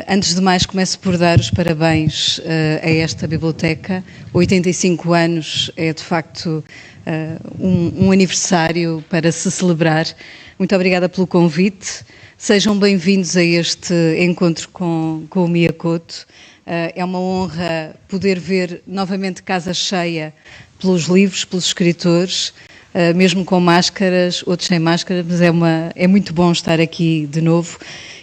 Antes de mais, começo por dar os parabéns a esta biblioteca. 85 anos é, de facto, um aniversário para se celebrar. Muito obrigada pelo convite. Sejam bem-vindos a este encontro com o Mia Couto. É uma honra poder ver novamente casa cheia pelos livros, pelos escritores, mesmo com máscaras, outros sem máscaras, mas é muito bom estar aqui de novo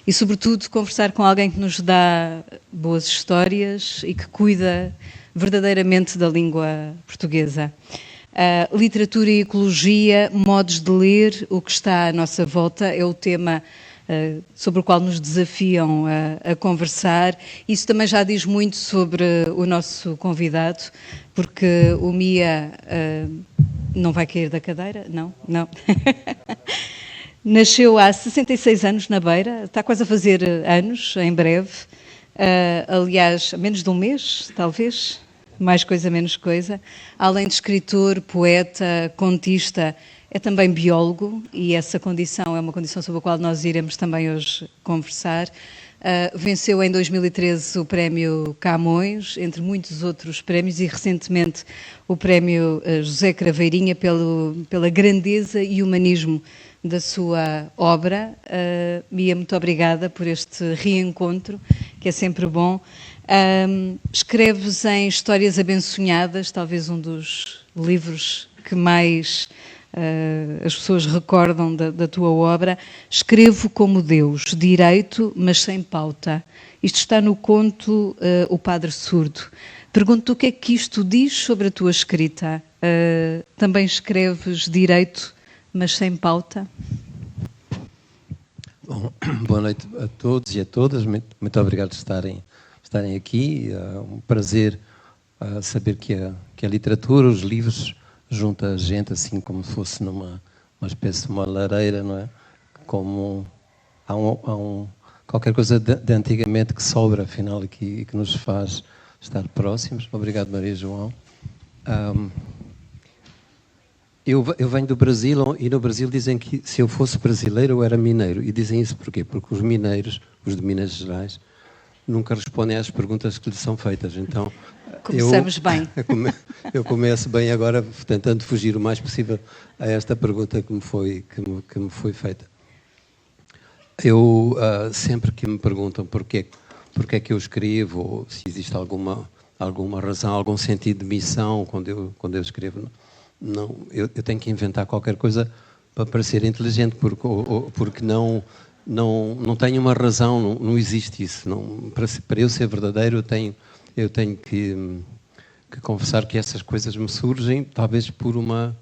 e, sobretudo, conversar com alguém que nos dá boas histórias e que cuida verdadeiramente da língua portuguesa. Literatura e ecologia, modos de ler, o que está à nossa volta, é o tema sobre o qual nos desafiam a conversar. Isso também já diz muito sobre o nosso convidado, porque o Mia não vai cair da cadeira? Não. Nasceu há 66 anos na Beira, está quase a fazer anos, em breve. Aliás, menos de um mês, talvez, mais coisa, menos coisa. Além de escritor, poeta, contista, é também biólogo, e essa condição é uma condição sobre a qual nós iremos também hoje conversar. Venceu em 2013 o prémio Camões, entre muitos outros prémios, e recentemente o prémio José Craveirinha pela grandeza e humanismo da sua obra. Mia, muito obrigada por este reencontro, que é sempre bom. Escreves em Histórias Abençonhadas, talvez um dos livros que mais as pessoas recordam da tua obra. Escrevo como Deus, direito, mas sem pauta. Isto está no conto O Padre Surdo. Pergunto-te o que é que isto diz sobre a tua escrita. Também escreves direito, mas sem pauta? Bom, boa noite a todos e a todas. Muito obrigado por estarem aqui. É um prazer saber que a literatura, os livros, junta a gente assim como se fosse numa espécie de uma lareira, não é? Como há qualquer coisa de antigamente que sobra, afinal, e que nos faz estar próximos. Obrigado, Maria João. Eu venho do Brasil, e no Brasil dizem que se eu fosse brasileiro eu era mineiro. E dizem isso porquê? Porque os mineiros, os de Minas Gerais, nunca respondem às perguntas que lhes são feitas. Então, começamos bem. Eu começo bem agora, tentando fugir o mais possível a esta pergunta que me foi feita. Eu, sempre que me perguntam porquê é que eu escrevo, ou se existe alguma razão, algum sentido de missão quando eu escrevo, não, eu tenho que inventar qualquer coisa para parecer inteligente, porque não tenho uma razão, não existe isso. Não, para eu ser verdadeiro, eu tenho que confessar que essas coisas me surgem, talvez por uma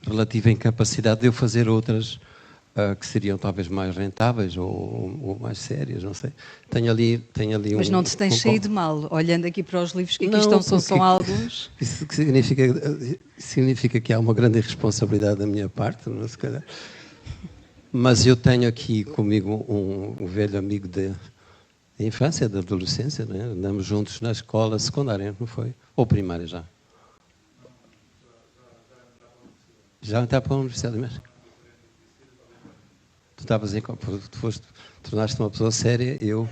relativa incapacidade de eu fazer outras que seriam talvez mais rentáveis ou mais sérias, não sei. Tenho ali Mas não te tens saído mal, olhando aqui para os livros que aqui estão, são alguns. Isso significa que há uma grande irresponsabilidade da minha parte, não é, se calhar. Mas eu tenho aqui comigo um velho amigo da infância, da adolescência, né? Andamos juntos na escola secundária, não foi? Ou primária já? Já está para a Universidade mesmo? Tu estavas aí, tornaste uma pessoa séria, eu.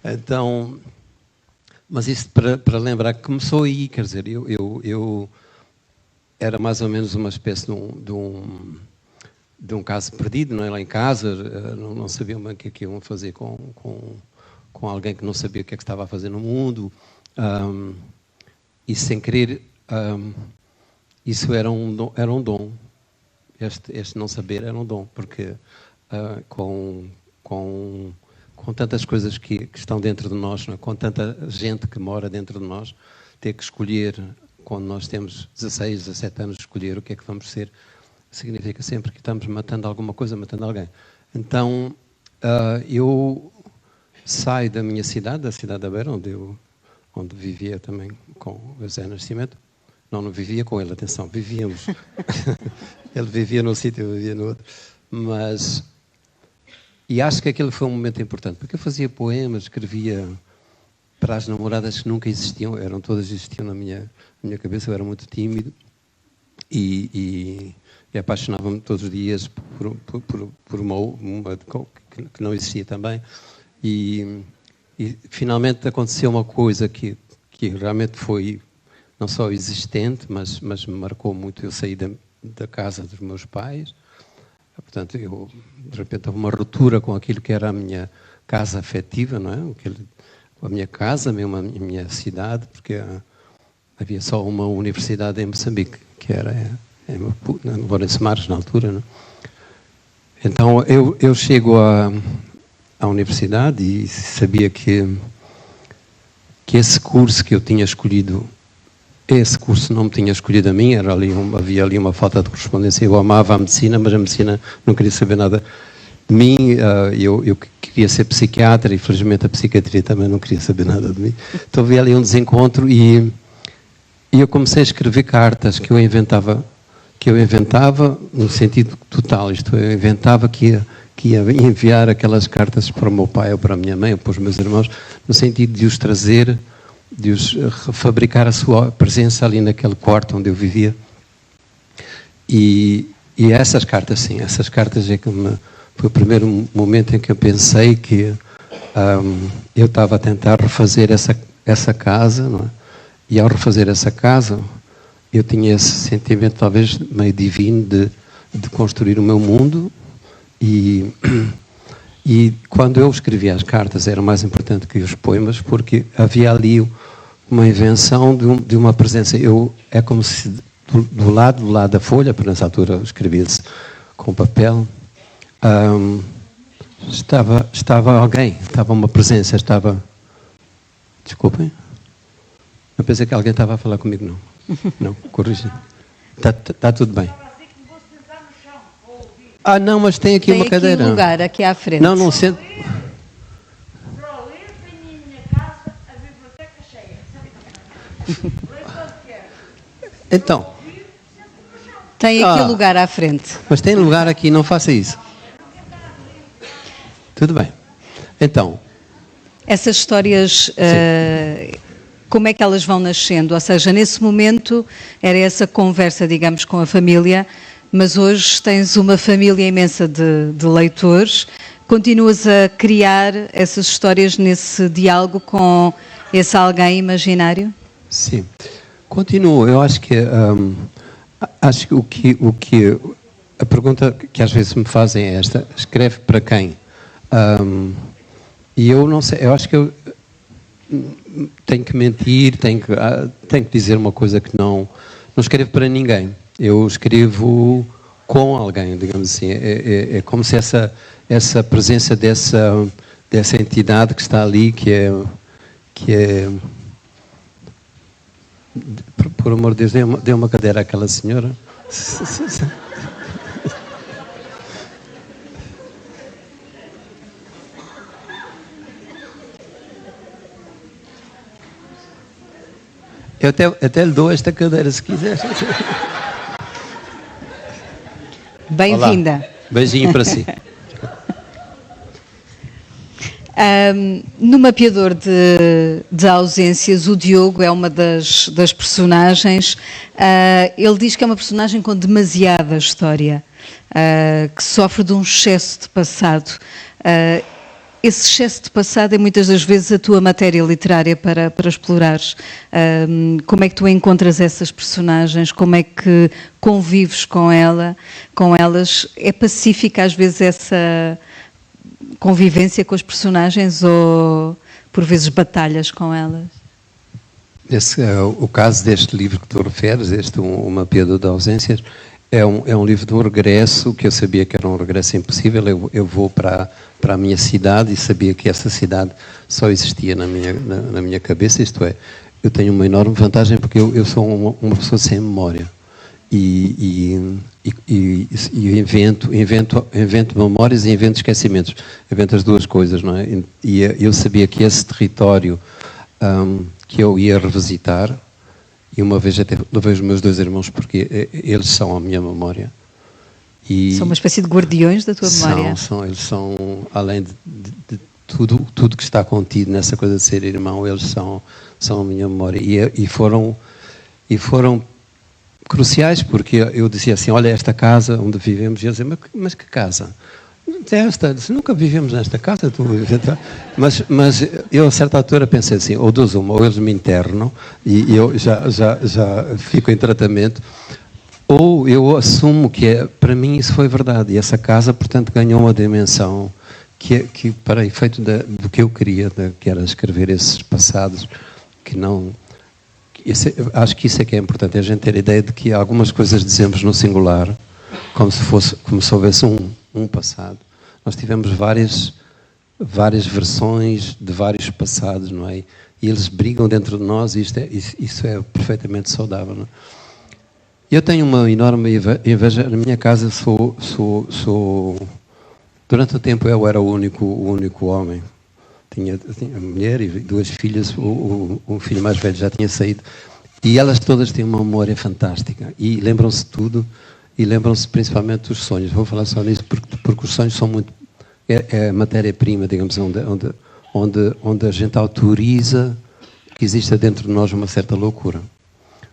Então, mas isso para lembrar que começou aí, quer dizer, eu era mais ou menos uma espécie de um caso perdido, não é? Lá em casa, não sabiam bem o que é que iam fazer com alguém que não sabia o que é que estava a fazer no mundo, e sem querer, isso era um dom. Este não saber era um dom, porque com tantas coisas que estão dentro de nós, não é? Com tanta gente que mora dentro de nós, ter que escolher, quando nós temos 16, 17 anos, escolher o que é que vamos ser, significa sempre que estamos matando alguma coisa, matando alguém. Então, eu saio da minha cidade, da cidade da Beira, onde vivia também com o José Nascimento. Não vivia com ele, atenção, vivíamos. Ele vivia num sítio, eu vivia no outro. E acho que aquele foi um momento importante, porque eu fazia poemas, escrevia para as namoradas que nunca existiam, todas existiam na minha cabeça, eu era muito tímido e apaixonava-me todos os dias por uma que não existia também. E finalmente aconteceu uma coisa que realmente foi não só existente, mas me marcou muito. Eu saí da casa dos meus pais, portanto, de repente houve uma ruptura com aquilo que era a minha casa afetiva, não é? A minha casa, mesmo a minha cidade, porque havia só uma universidade em Moçambique, que era em Lourenço Marques, na altura, não é? Então eu chego à universidade e sabia que esse curso que eu tinha escolhido, esse curso não me tinha escolhido a mim, havia ali uma falta de correspondência. Eu amava a medicina, mas a medicina não queria saber nada de mim. Eu queria ser psiquiatra e, felizmente, a psiquiatria também não queria saber nada de mim. Então havia ali um desencontro e eu comecei a escrever cartas que eu inventava no sentido total. Isto eu inventava que ia enviar aquelas cartas para o meu pai ou para a minha mãe ou para os meus irmãos, no sentido de os trazer, de os fabricar a sua presença ali naquele quarto onde eu vivia. E essas cartas, sim, essas cartas é que foi o primeiro momento em que eu pensei que eu estava a tentar refazer essa casa, não é? E ao refazer essa casa, eu tinha esse sentimento talvez meio divino de construir o meu mundo. E quando eu escrevia as cartas era mais importante que os poemas, porque havia ali uma invenção de uma presença. É como se do lado da folha, porque nessa altura escrevia-se com papel, estava alguém, estava uma presença, Desculpem? Eu pensei que alguém estava a falar comigo, não. Não, corrija. Está tudo bem. Não, mas tem aqui uma cadeira. Tem aqui um lugar, aqui à frente. Não sento. Para ler, tenho em minha casa a biblioteca cheia. Então. Tem aqui o lugar à frente. Mas tem lugar aqui, não faça isso. Tudo bem. Então. Essas histórias, como é que elas vão nascendo? Ou seja, nesse momento era essa conversa, digamos, com a família, mas hoje tens uma família imensa de leitores. Continuas a criar essas histórias nesse diálogo com esse alguém imaginário? Sim, continuo. Eu acho que a pergunta que às vezes me fazem é esta: escreve para quem? E eu não sei. Eu acho que eu tenho que mentir, tenho que dizer uma coisa que não escrevo para ninguém. Eu escrevo com alguém, digamos assim. É como se essa presença dessa entidade que está ali, que é por amor de Deus, dê uma cadeira àquela senhora. Eu até lhe dou esta cadeira, se quiser. Bem-vinda. Olá. Beijinho para si. No Mapeador de Ausências, o Diogo é uma das personagens. Ele diz que é uma personagem com demasiada história, que sofre de um excesso de passado. Esse excesso de passado é muitas das vezes a tua matéria literária para explorares. Como é que tu encontras essas personagens? Como é que convives com elas? É pacífica às vezes essa convivência com as personagens ou por vezes batalhas com elas? O caso deste livro que tu referes, O Mapeador de Ausências, é um livro de um regresso, que eu sabia que era um regresso impossível. Eu vou para a minha cidade e sabia que essa cidade só existia na minha cabeça. Isto é, eu tenho uma enorme vantagem porque eu sou uma pessoa sem memória. E invento memórias e invento esquecimentos. Invento as duas coisas, não é? E eu sabia que esse território que eu ia revisitar, e uma vez até levei os meus 2 irmãos, porque eles são a minha memória. São uma espécie de guardiões da tua memória? Eles são, além de tudo que está contido nessa coisa de ser irmão, eles são a minha memória. E foram cruciais, porque eu dizia assim: olha, esta casa onde vivemos, e eu dizia: mas que casa? nunca vivemos nesta casa, mas eu a certa altura pensei assim, ou dos uma, ou eles me internam e eu já fico em tratamento, ou eu assumo que para mim isso foi verdade, e essa casa, portanto, ganhou uma dimensão que para efeito do que eu queria, que era escrever esses passados, que não... acho que isso é que é importante, a gente ter a ideia de que algumas coisas dizemos no singular, como se houvesse um passado. Nós tivemos várias versões de vários passados, não é? E eles brigam dentro de nós e isso é perfeitamente saudável, não é? Eu tenho uma enorme inveja. Na minha casa durante o tempo eu era o único homem. Tinha a mulher e 2 filhas, o filho mais velho já tinha saído. E elas todas têm uma memória fantástica. E lembram-se de tudo. E lembram-se principalmente dos sonhos. Vou falar só nisso porque os sonhos são muito... É a matéria-prima, digamos, onde a gente autoriza que exista dentro de nós uma certa loucura.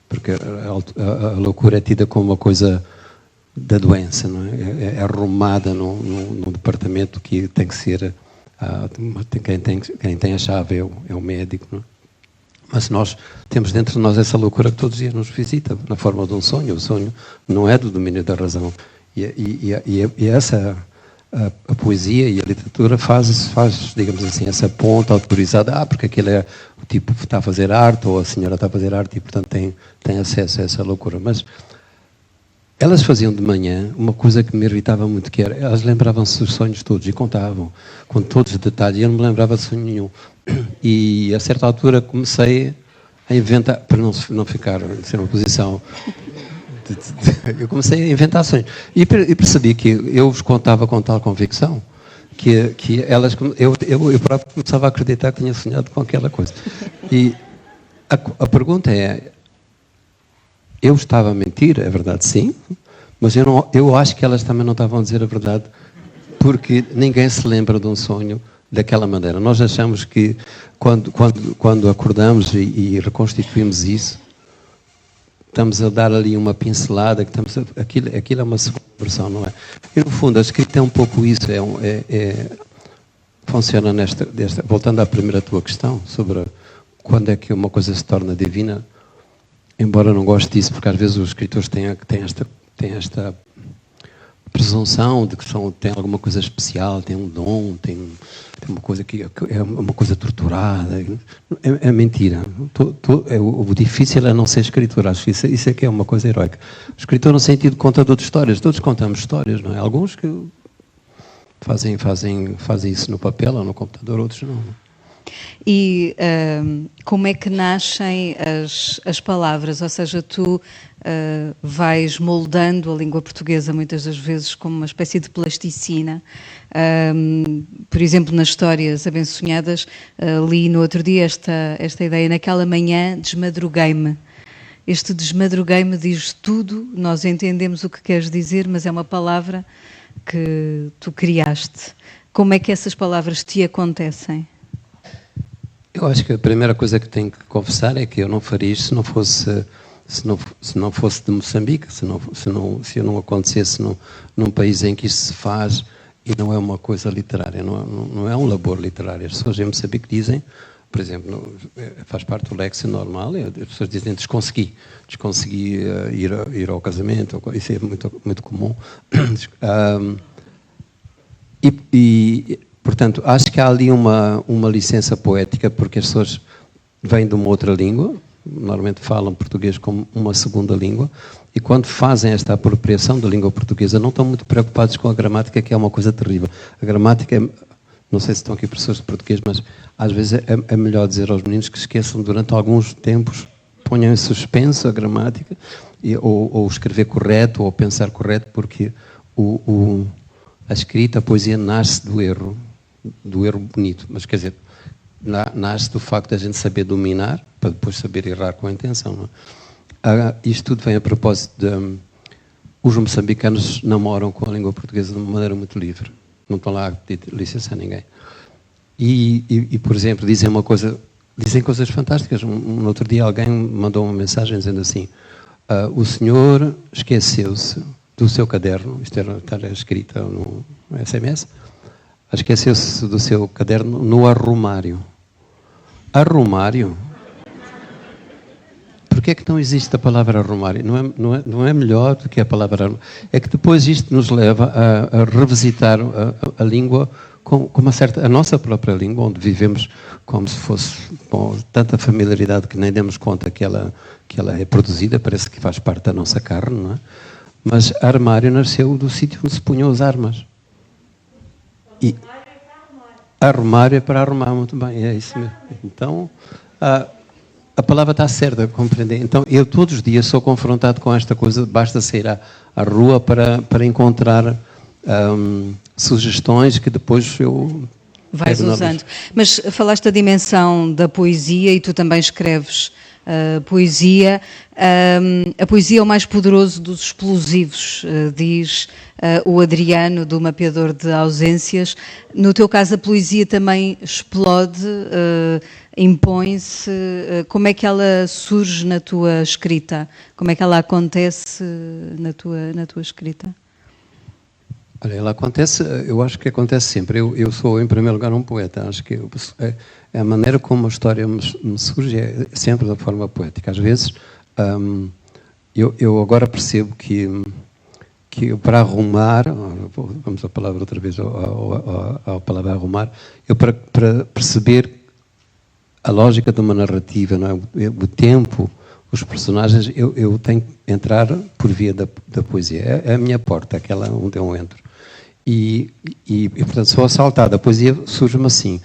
Porque a loucura é tida como uma coisa da doença, não é? É arrumada num departamento que tem que ser... quem tem a chave é o médico, não é? Mas nós temos dentro de nós essa loucura que todos os dias nos visita, na forma de um sonho. O sonho não é do domínio da razão. E essa... A poesia e a literatura faz, digamos assim, essa ponta autorizada, porque aquele é o tipo que está a fazer arte, ou a senhora está a fazer arte, e portanto tem acesso a essa loucura. Mas elas faziam de manhã uma coisa que me irritava muito, que era, elas lembravam-se dos sonhos todos, e contavam, com todos os detalhes, e eu não me lembrava de sonho nenhum. E a certa altura comecei a inventar, para não ser uma posição... Eu comecei a inventar sonhos. E percebi que eu os contava com tal convicção que elas... Eu próprio começava a acreditar que tinha sonhado com aquela coisa. E a pergunta é... Eu estava a mentir, é verdade, sim, mas eu acho que elas também não estavam a dizer a verdade, porque ninguém se lembra de um sonho daquela maneira. Nós achamos que quando acordamos e reconstituímos isso, estamos a dar ali uma pincelada, aquilo é uma segunda versão, não é? E no fundo a escrita é um pouco isso, funciona voltando à primeira tua questão, sobre quando é que uma coisa se torna divina, embora eu não goste disso, porque às vezes os escritores têm esta presunção de que têm alguma coisa especial, têm um dom, têm uma coisa que é uma coisa torturada. É mentira. O difícil é não ser escritor. Acho que isso é que é uma coisa heroica. O escritor no sentido de contador de histórias. Todos contamos histórias, não é? Alguns que fazem isso no papel ou no computador, outros não. E como é que nascem as palavras? Ou seja, tu vais moldando a língua portuguesa muitas das vezes como uma espécie de plasticina. Por exemplo, nas histórias abençonhadas, li no outro dia esta ideia, naquela manhã desmadruguei-me. Este desmadruguei-me diz tudo, nós entendemos o que queres dizer, mas é uma palavra que tu criaste. Como é que essas palavras te acontecem? Eu acho que a primeira coisa que tenho que confessar é que eu não faria isto se não fosse de Moçambique, se eu não acontecesse num país em que isto se faz e não é uma coisa literária, não é um labor literário. As pessoas em Moçambique dizem, por exemplo, faz parte do léxico normal, as pessoas dizem desconsegui ir ao casamento, isso é muito, muito comum. Portanto, acho que há ali uma licença poética, porque as pessoas vêm de uma outra língua, normalmente falam português como uma segunda língua, e quando fazem esta apropriação da língua portuguesa, não estão muito preocupados com a gramática, que é uma coisa terrível. A gramática, não sei se estão aqui professores de português, mas às vezes é melhor dizer aos meninos que esqueçam durante alguns tempos, ponham em suspenso a gramática, ou escrever correto, ou pensar correto, porque a escrita, a poesia nasce do erro bonito, mas quer dizer, nasce do facto de a gente saber dominar, para depois saber errar com a intenção. Não é? Isto tudo vem a propósito de... Os moçambicanos namoram com a língua portuguesa de uma maneira muito livre. Não estão lá a pedir licença a ninguém. E por exemplo, dizem coisas fantásticas. Um outro dia alguém mandou uma mensagem dizendo assim, o senhor esqueceu-se do seu caderno, isto era escrito no SMS, esqueceu-se do seu caderno no arrumário. Arrumário? Porquê é que não existe a palavra arrumário? Não é melhor do que a palavra arrumário? É que depois isto nos leva a revisitar a língua com a nossa própria língua, onde vivemos como se fosse com tanta familiaridade que nem demos conta que ela é produzida, parece que faz parte da nossa carne, não é? Mas armário nasceu do sítio onde se punham as armas. E arrumário é para arrumar, muito bem, é isso mesmo. Então, a palavra está certa, compreender. Então, eu todos os dias sou confrontado com esta coisa, basta sair à rua para encontrar sugestões que depois eu... Vais usando. Mas falaste da dimensão da poesia e tu também escreves poesia. A poesia é o mais poderoso dos explosivos, diz o Adriano, do Mapeador de Ausências. No teu caso, a poesia também explode, impõe-se. Como é que ela surge na tua escrita? Como é que ela acontece na tua escrita? Olha, ela acontece, eu acho que acontece sempre. Eu sou, em primeiro lugar, um poeta. Acho que a maneira como a história me surge é sempre da forma poética. Às vezes, eu agora percebo que para arrumar, vamos à palavra outra vez, à palavra arrumar, eu para perceber a lógica de uma narrativa, não é? O tempo, os personagens, eu tenho que entrar por via da poesia. É a minha porta, aquela onde eu entro. E portanto, sou assaltado. A poesia surge-me assim.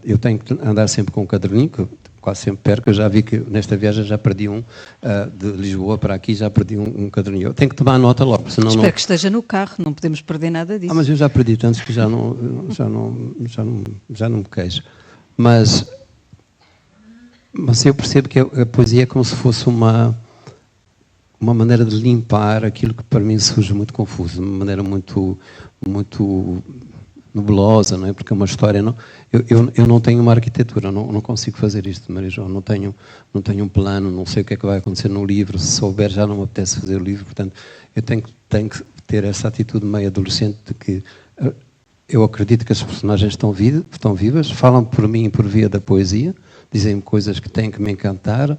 Eu tenho que andar sempre com um caderninho, que quase sempre perco. Eu já vi que nesta viagem já perdi um, de Lisboa para aqui, já perdi um caderninho. Eu tenho que tomar nota logo, senão Espero que esteja no carro, não podemos perder nada disso. Mas eu já perdi tantos que já não me queixo. Mas eu percebo que a poesia é como se fosse uma maneira de limpar aquilo que para mim surge muito confuso, uma maneira muito nebulosa, não é? Porque uma história eu não tenho uma arquitetura, não consigo fazer isto, Maria João, não tenho um plano, não sei o que é que vai acontecer no livro, se souber já não me apetece fazer o livro, portanto eu tenho que ter essa atitude meio adolescente de que eu acredito que as personagens estão vivas, falam por mim por via da poesia, dizem-me coisas que têm que me encantar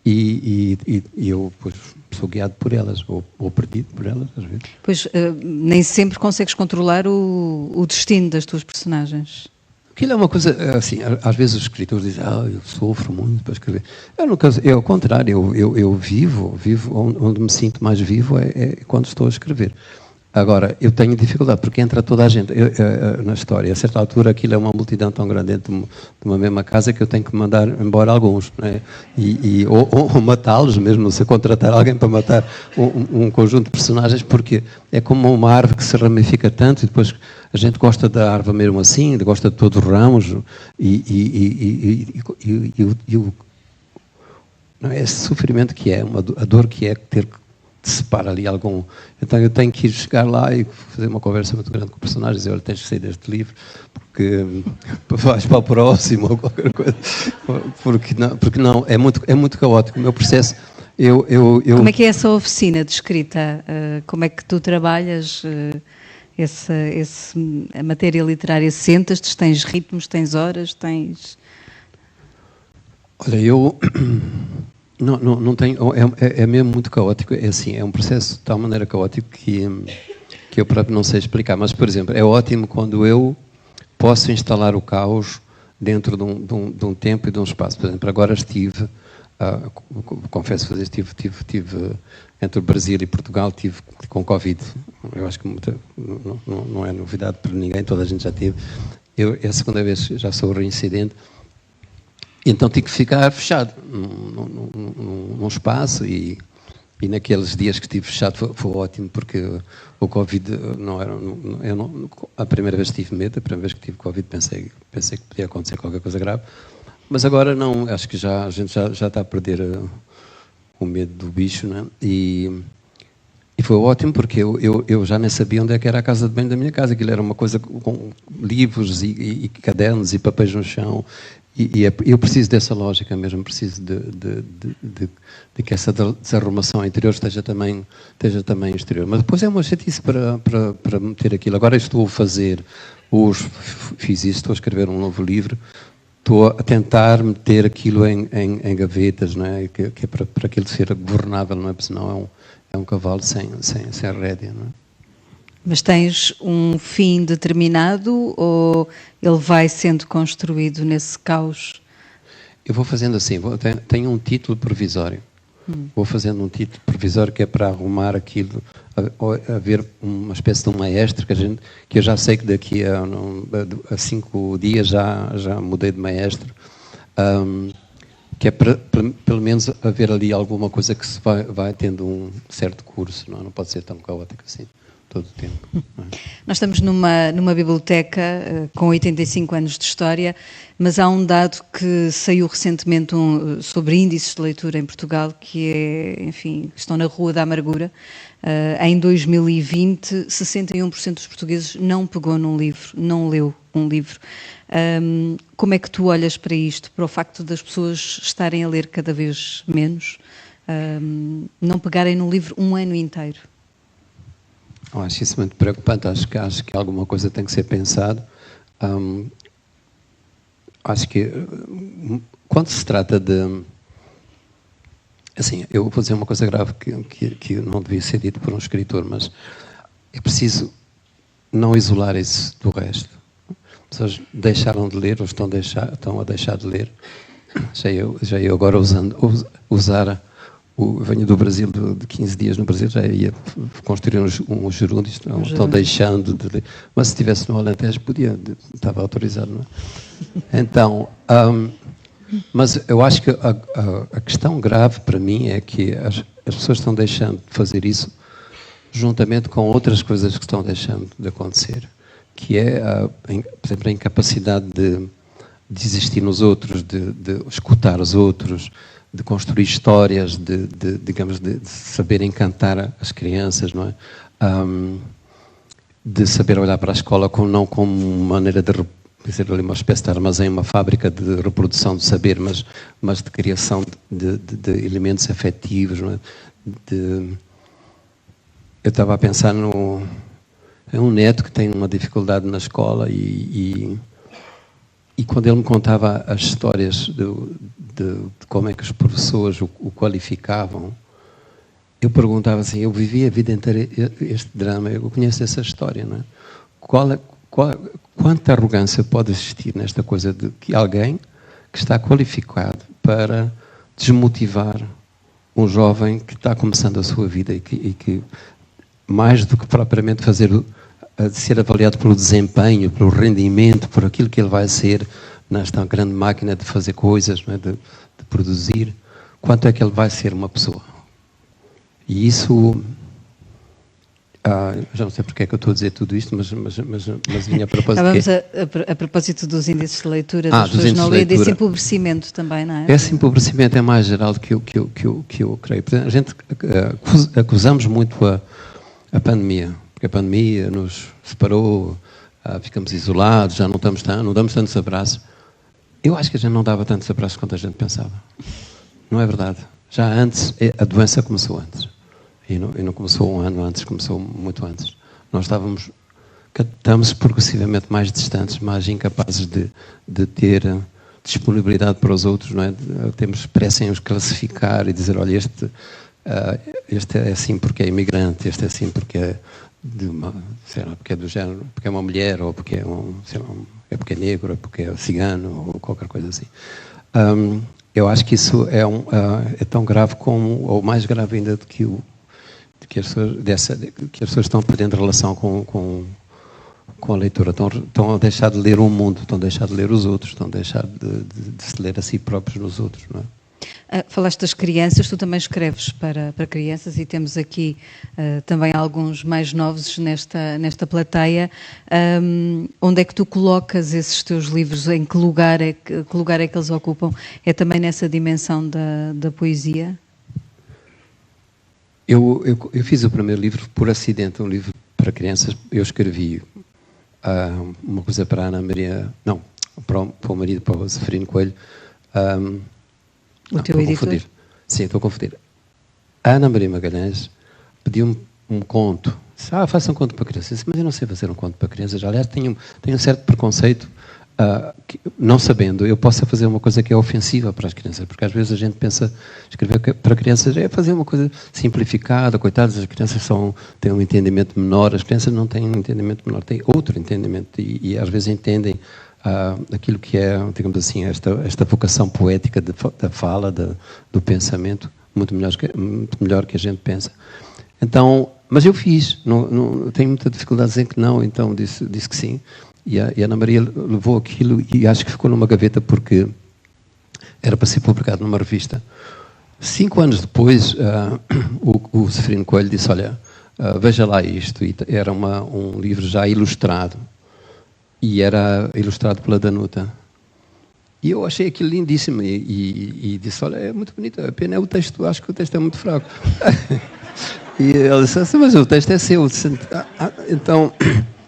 e eu pois, sou guiado por elas, ou perdido por elas, às vezes. Pois, nem sempre consegues controlar o destino das tuas personagens. Aquilo é uma coisa, assim, às vezes os escritores dizem, eu sofro muito para escrever. Eu ao contrário, eu vivo onde me sinto mais vivo é quando estou a escrever. Agora, eu tenho dificuldade, porque entra toda a gente na história. A certa altura, aquilo é uma multidão tão grande dentro de uma mesma casa que eu tenho que mandar embora alguns, não é? Ou matá-los mesmo, não sei, contratar alguém para matar um conjunto de personagens, porque é como uma árvore que se ramifica tanto e depois a gente gosta da árvore mesmo assim, gosta de todos os ramos não é? Esse sofrimento que é, a dor que é ter que separa ali algum... Então eu tenho que ir chegar lá e fazer uma conversa muito grande com o personagem, dizer, olha, tens que sair deste livro, porque vais para o próximo ou qualquer coisa. Porque não é muito caótico. O meu processo... Como é que é essa oficina de escrita? Como é que tu trabalhas a matéria literária? Sentas-te, tens ritmos, tens horas, tens... Olha, eu... Não tenho, é mesmo muito caótico, é assim, é um processo de tal maneira caótico que eu próprio não sei explicar, mas, por exemplo, é ótimo quando eu posso instalar o caos dentro de um tempo e de um espaço. Por exemplo, agora estive, confesso fazer, estive entre o Brasil e Portugal, estive com Covid. Eu acho que não é novidade para ninguém, toda a gente já teve. É a segunda vez, já sou reincidente. Então tive que ficar fechado num espaço e naqueles dias que estive fechado foi ótimo, porque o Covid não era... a primeira vez que tive medo, a primeira vez que tive Covid pensei que podia acontecer qualquer coisa grave, mas agora não, acho que a gente já está a perder o medo do bicho, né? E foi ótimo porque eu já nem sabia onde é que era a casa de banho da minha casa, aquilo era uma coisa com livros e cadernos e papéis no chão. eu preciso dessa lógica mesmo, preciso de que essa desarrumação interior esteja também exterior. Mas depois é uma chatice para meter aquilo. Agora estou a fazer, hoje fiz isso, estou a escrever um novo livro, estou a tentar meter aquilo em gavetas, não é? Que é para aquilo ser governável, não é? Porque senão é um cavalo sem rédea, não é? Mas tens um fim determinado ou ele vai sendo construído nesse caos? Eu vou fazendo assim, tenho um título provisório. Vou fazendo um título provisório que é para arrumar aquilo, haver uma espécie de um maestro que eu já sei que daqui a 5 dias já mudei de maestro, que é para pelo menos haver ali alguma coisa que se vai tendo um certo curso, não pode ser tão caótico assim. Todo o tempo. Nós estamos numa biblioteca com 85 anos de história, mas há um dado que saiu recentemente sobre índices de leitura em Portugal, que é, enfim, estão na Rua da Amargura. Em 2020, 61% dos portugueses não pegou num livro, não leu um livro. Como é que tu olhas para isto, para o facto das pessoas estarem a ler cada vez menos, não pegarem num livro um ano inteiro? Eu acho isso muito preocupante. Acho que alguma coisa tem que ser pensado. Acho que quando se trata de... Assim, eu vou dizer uma coisa grave que não devia ser dito por um escritor, mas é preciso não isolar isso do resto. As pessoas deixaram de ler ou estão a deixar de ler. Já eu agora usar... Eu venho do Brasil, de 15 dias no Brasil, já ia construir uns gerúndios, estão deixando de ler. Mas se estivesse no Alentejo, estava autorizado, não é? Então, mas eu acho que a questão grave para mim é que as pessoas estão deixando de fazer isso juntamente com outras coisas que estão deixando de acontecer, que é, por exemplo, a incapacidade de existir nos outros, de escutar os outros, de construir histórias, digamos, de saber encantar as crianças, não é? De saber olhar para a escola não como uma maneira de dizer ali uma espécie de armazém, uma fábrica de reprodução do saber, mas de criação de elementos afetivos, não é? Eu estava a pensar em um neto que tem uma dificuldade na escola e quando ele me contava as histórias de como é que os professores o qualificavam, eu perguntava assim, eu vivi a vida inteira este drama, eu conheço essa história, não é? Quanta arrogância pode existir nesta coisa de que alguém que está qualificado para desmotivar um jovem que está começando a sua vida e que mais do que propriamente ser avaliado pelo desempenho, pelo rendimento, por aquilo que ele vai ser nesta grande máquina de fazer coisas, não é? de produzir, quanto é que ele vai ser uma pessoa. E isso, já não sei porque é que eu estou a dizer tudo isto, mas vinha a propósito. Estávamos a propósito dos índices de leitura, das pessoas não lerem, desse empobrecimento também, não é? Esse empobrecimento é mais geral do que eu creio. A gente acusamos muito a pandemia, porque a pandemia nos separou, ficamos isolados, já não damos tantos abraços. Eu acho que a gente não dava tantos abraços quanto a gente pensava. Não é verdade? Já antes, a doença começou antes. E não começou um ano antes, começou muito antes. Nós estamos progressivamente mais distantes, mais incapazes de ter disponibilidade para os outros, não é? Parecem os classificar e dizer, olha, este é assim porque é imigrante, este é assim porque é porque é do género, porque é uma mulher, ou porque é porque é negro, ou porque é cigano, ou qualquer coisa assim. Eu acho que isso é tão grave como, ou mais grave ainda do que que as pessoas estão perdendo relação com a leitura, estão a deixar de ler o mundo, estão a deixar de ler os outros, estão a deixar de se ler a si próprios nos outros, não é? Falaste das crianças, tu também escreves para crianças e temos aqui também alguns mais novos nesta plateia. Onde é que tu colocas esses teus livros? Em que lugar é que eles ocupam? É também nessa dimensão da poesia? Eu fiz o primeiro livro por acidente, um livro para crianças. Eu escrevi uma coisa para a Ana Maria... Não, para o marido, para o Severino Coelho. O teu editor? Confundir. Sim, estou a confundir. A Ana Maria Magalhães pediu-me um conto. Disse, faça um conto para crianças. Eu disse, mas eu não sei fazer um conto para crianças. Aliás, tenho um certo preconceito, que, não sabendo, eu posso fazer uma coisa que é ofensiva para as crianças, porque às vezes a gente pensa, escrever para crianças é fazer uma coisa simplificada, coitadas, as crianças têm um entendimento menor, as crianças não têm um entendimento menor, têm outro entendimento e às vezes entendem aquilo que é, digamos assim, esta vocação poética da fala, do pensamento, muito melhor que a gente pensa. Então, mas eu fiz, não tenho muita dificuldade em dizer que não, então disse que sim. E a Ana Maria levou aquilo e acho que ficou numa gaveta porque era para ser publicado numa revista. 5 anos depois, o Severino Coelho disse, olha, veja lá isto. E era um livro já ilustrado. E era ilustrado pela Danuta. E eu achei aquilo lindíssimo e disse, olha, é muito bonito, a pena é o texto, acho que o texto é muito fraco. E ela disse assim, mas o texto é seu. Então,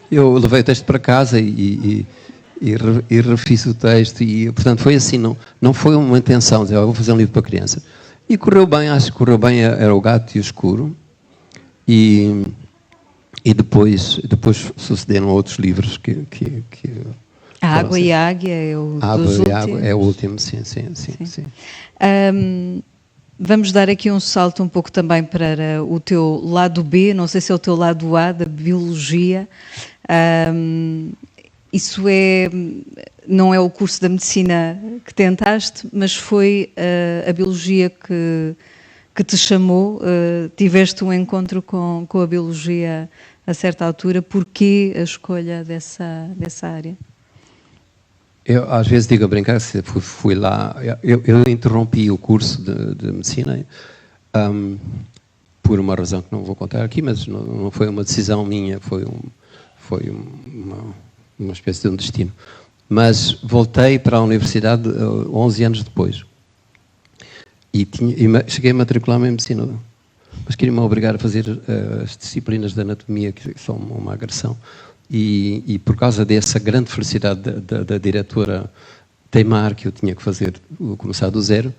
eu levei o texto para casa e refiz o texto e, portanto, foi assim, não foi uma intenção, dizer, vou fazer um livro para criança. E correu bem, acho que correu bem, era O Gato e o Escuro. E depois sucederam outros livros que A Água e a Águia é o dos últimos. Água é o último, sim. Vamos dar aqui um salto um pouco também para o teu lado B, não sei se é o teu lado A, da biologia. Isso não é o curso da medicina que tentaste, mas foi a biologia que te chamou. Tiveste um encontro com a biologia a certa altura. Porquê a escolha dessa área? Eu às vezes digo a brincar, fui lá, eu interrompi o curso de medicina por uma razão que não vou contar aqui, mas não foi uma decisão minha, foi uma espécie de um destino. Mas voltei para a universidade 11 anos depois e cheguei a matricular-me em medicina, mas queria-me obrigar a fazer as disciplinas de anatomia, que são uma agressão. E por causa dessa grande felicidade da diretora teimar que eu tinha que começar do zero,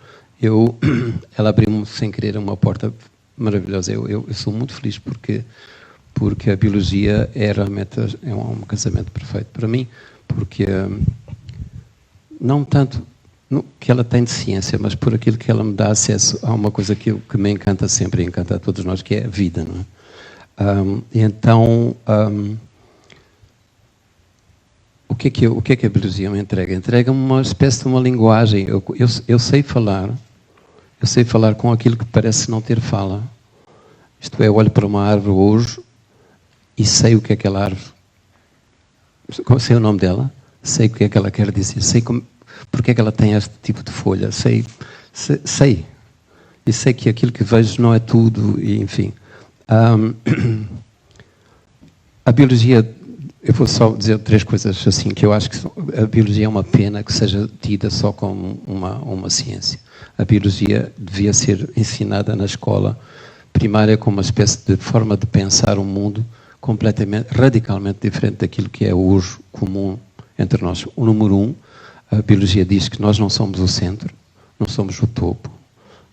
ela abriu-me sem querer uma porta maravilhosa. Eu sou muito feliz porque a biologia é um casamento perfeito para mim, porque não tanto no que ela tem de ciência, mas por aquilo que ela me dá acesso a uma coisa que me encanta sempre e encanta a todos nós, que é a vida, não é? O que é que a biologia me entrega? Entrega-me uma espécie de uma linguagem. Eu sei falar com aquilo que parece não ter fala. Isto é, eu olho para uma árvore hoje e sei o que é aquela árvore. Sei o nome dela, sei o que é que ela quer dizer, sei porque é que ela tem este tipo de folha, sei. E sei que aquilo que vejo não é tudo, e, enfim. A biologia... Eu vou só dizer 3 coisas assim, que eu acho que a biologia é uma pena que seja tida só como uma ciência. A biologia devia ser ensinada na escola primária como uma espécie de forma de pensar o mundo radicalmente diferente daquilo que é hoje comum entre nós. O número 1, a biologia diz que nós não somos o centro, não somos o topo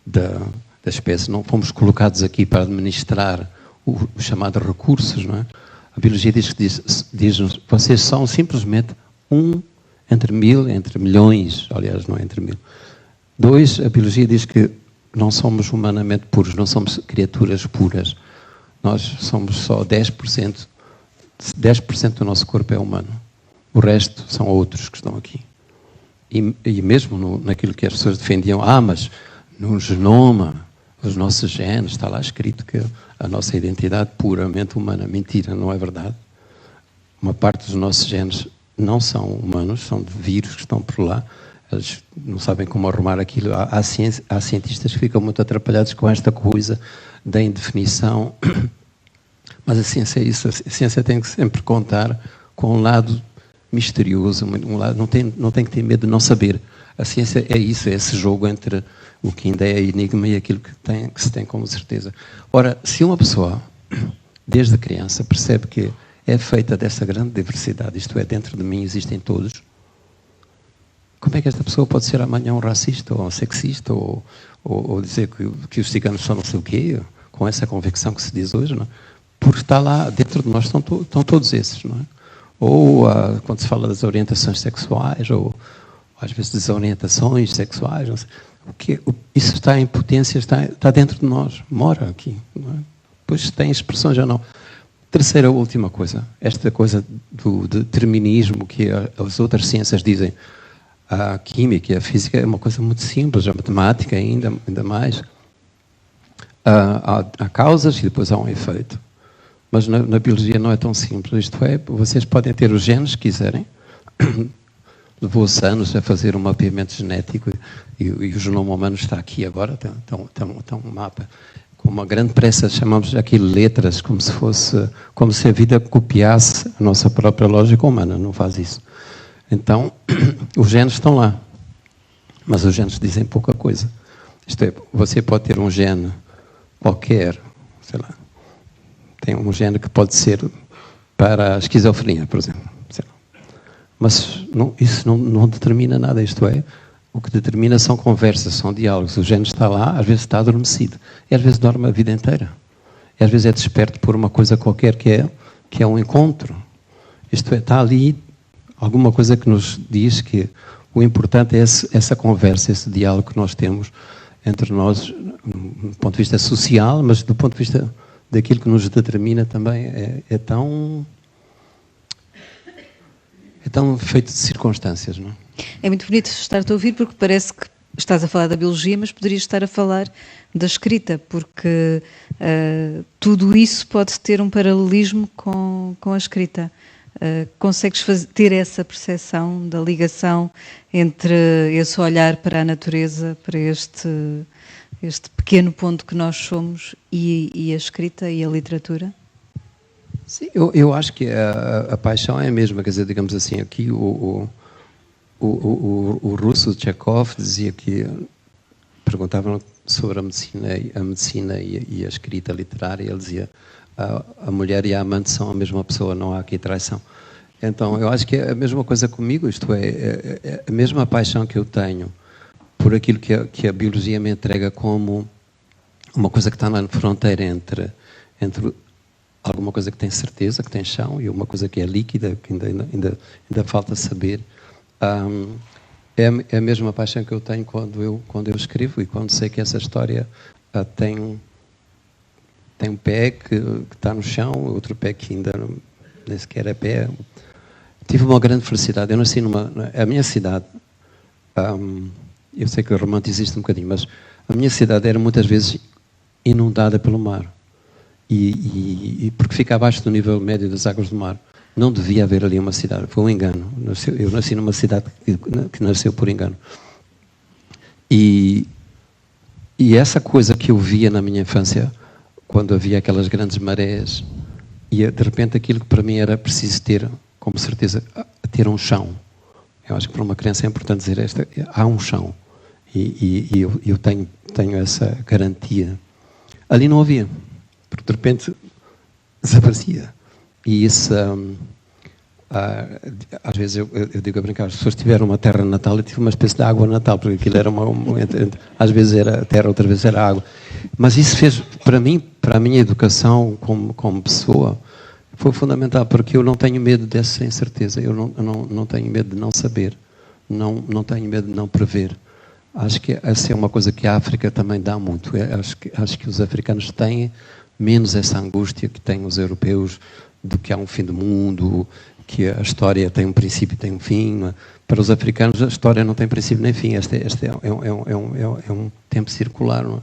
da espécie, não fomos colocados aqui para administrar os chamados recursos, não é? A biologia diz-nos, vocês são simplesmente entre 1000, entre milhões, aliás, não é entre 1000. 2, a biologia diz que não somos humanamente puros, não somos criaturas puras. Nós somos só 10%. 10% do nosso corpo é humano. O resto são outros que estão aqui. E mesmo naquilo que as pessoas defendiam, mas no genoma, os nossos genes, está lá escrito que a nossa identidade puramente humana. Mentira, não é verdade. Uma parte dos nossos genes não são humanos, são de vírus que estão por lá. Eles não sabem como arrumar aquilo. Há cientistas que ficam muito atrapalhados com esta coisa da indefinição. Mas a ciência é isso. A ciência tem que sempre contar com um lado misterioso, um lado, não tem que ter medo de não saber. A ciência é isso, é esse jogo entre o que ainda é enigma e aquilo que se tem como certeza. Ora, se uma pessoa, desde criança, percebe que é feita dessa grande diversidade, isto é, dentro de mim existem todos, como é que esta pessoa pode ser amanhã um racista ou um sexista ou dizer que os ciganos são não sei o quê, com essa convicção que se diz hoje, não é? Porque está lá, dentro de nós estão todos esses, não é? Ou quando se fala das orientações sexuais, ou às vezes desorientações sexuais, não sei, isso está em potência, está dentro de nós, mora aqui, não é? Depois tem expressões ou não. Terceira, última coisa, esta coisa do determinismo que as outras ciências dizem, a química e a física é uma coisa muito simples, a matemática ainda mais. Há causas e depois há um efeito. Mas na biologia não é tão simples. Isto é, vocês podem ter os genes que quiserem. Levou-se anos a fazer um mapeamento genético e o genoma humano está aqui agora, tem um mapa. Com uma grande pressa chamamos aquilo letras, como se a vida copiasse a nossa própria lógica humana. Não faz isso. Então, os genes estão lá. Mas os genes dizem pouca coisa. Isto é, você pode ter um gene qualquer, sei lá, tem um gene que pode ser para a esquizofrenia, por exemplo. Mas isso não determina nada, isto é, o que determina são conversas, são diálogos. O gene está lá, às vezes está adormecido, e às vezes dorme a vida inteira. E às vezes é desperto por uma coisa qualquer que é um encontro. Isto é, está ali alguma coisa que nos diz que o importante é essa conversa, esse diálogo que nós temos entre nós, do ponto de vista social, mas do ponto de vista daquilo que nos determina também, é tão feito de circunstâncias, não é? É muito bonito estar-te a ouvir, porque parece que estás a falar da biologia, mas poderias estar a falar da escrita, porque tudo isso pode ter um paralelismo com a escrita. Consegues ter essa percepção da ligação entre esse olhar para a natureza, para este pequeno ponto que nós somos e a escrita e a literatura? Sim, eu acho que a paixão é a mesma, quer dizer, digamos assim, aqui o russo Chekhov dizia que perguntavam sobre a medicina e a escrita literária, ele dizia a mulher e a amante são a mesma pessoa, não há aqui traição. Então, eu acho que é a mesma coisa comigo, isto é a mesma paixão que eu tenho por aquilo que a biologia me entrega como uma coisa que está na fronteira entre alguma coisa que tem certeza, que tem chão, e uma coisa que é líquida, que ainda falta saber. É a mesma paixão que eu tenho quando eu escrevo e quando sei que essa história tem um pé que está no chão, outro pé que ainda nem sequer é pé. Tive uma grande felicidade. Eu nasci a minha cidade, eu sei que eu romantizo um bocadinho, mas a minha cidade era muitas vezes inundada pelo mar. E porque fica abaixo do nível médio das águas do mar. Não devia haver ali uma cidade. Foi um engano. Eu nasci numa cidade que nasceu por engano. E essa coisa que eu via na minha infância, quando havia aquelas grandes marés, e de repente aquilo que para mim era preciso ter, como certeza, ter um chão. Eu acho que para uma criança é importante dizer há um chão. E eu tenho essa garantia. Ali não havia. Porque de repente desaparecia. E isso, às vezes eu digo a brincar, as pessoas tiveram uma terra natal, eu tive uma espécie de água natal, porque aquilo era às vezes era terra, outras vezes era água. Mas isso fez, para mim, para a minha educação como pessoa, foi fundamental, porque eu não tenho medo dessa incerteza, eu não tenho medo de não saber, não tenho medo de não prever. Acho que essa é uma coisa que a África também dá muito. Acho que os africanos têm menos essa angústia que têm os europeus de que há um fim do mundo, que a história tem um princípio e tem um fim. Para os africanos a história não tem princípio nem fim. Este é um tempo circular. Não é?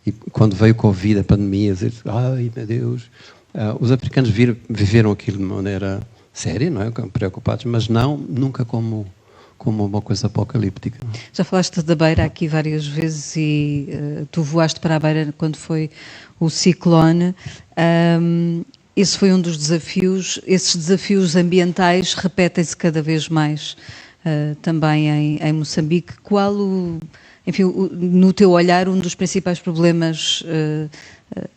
E quando veio o Covid, a pandemia, ai meu Deus, os africanos viveram aquilo de maneira séria, não é? Preocupados, mas nunca como uma coisa apocalíptica. Já falaste da Beira aqui várias vezes e tu voaste para a Beira quando foi o ciclone. Esse foi um dos desafios. Esses desafios ambientais repetem-se cada vez mais também em Moçambique. Qual no teu olhar, um dos principais problemas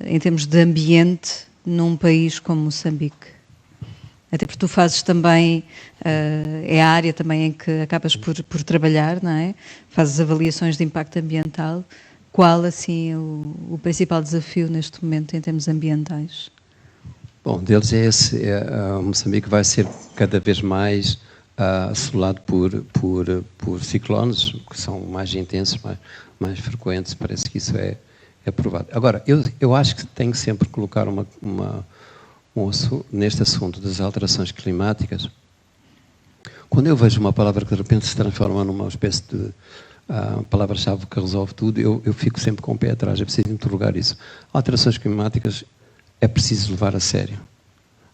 em termos de ambiente num país como Moçambique? Até porque tu fazes também, é a área também em que acabas por trabalhar, não é? Fazes avaliações de impacto ambiental. Qual, assim, o principal desafio neste momento em termos ambientais? Bom, deles é esse. Moçambique vai ser cada vez mais assolado por ciclones, que são mais intensos, mais frequentes. Parece que isso é provado. Agora, eu acho que tenho que sempre colocar neste assunto das alterações climáticas. Quando eu vejo uma palavra que de repente se transforma numa espécie de palavra-chave que resolve tudo, eu fico sempre com o pé atrás. É preciso interrogar isso. Alterações climáticas é preciso levar a sério.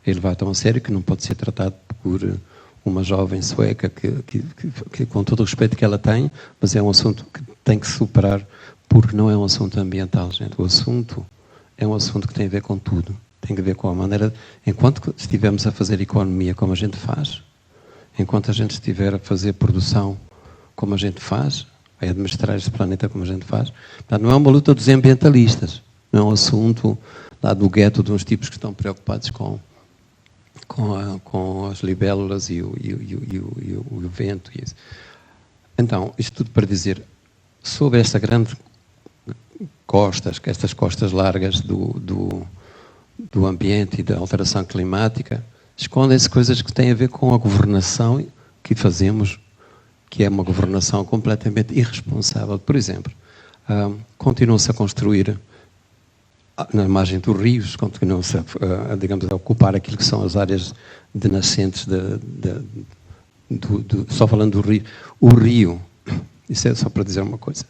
É levar tão a sério que não pode ser tratado por uma jovem sueca que com todo o respeito que ela tem, mas é um assunto que tem que se superar, porque não é um assunto ambiental, gente. O assunto é um assunto que tem a ver com tudo. Tem a ver com a maneira, enquanto estivermos a fazer economia como a gente faz, enquanto a gente estiver a fazer produção como a gente faz, a administrar este planeta como a gente faz, portanto, não é uma luta dos ambientalistas, não é um assunto lá do gueto de uns tipos que estão preocupados com as libélulas e o vento. E isso. Então, isto tudo para dizer, sobre esta grande estas costas largas do ambiente e da alteração climática, escondem-se coisas que têm a ver com a governação que fazemos, que é uma governação completamente irresponsável. Por exemplo, continuam-se a construir na margem dos rios, continuam-se a ocupar aquilo que são as áreas de nascentes só falando do rio. O rio, isso é só para dizer uma coisa.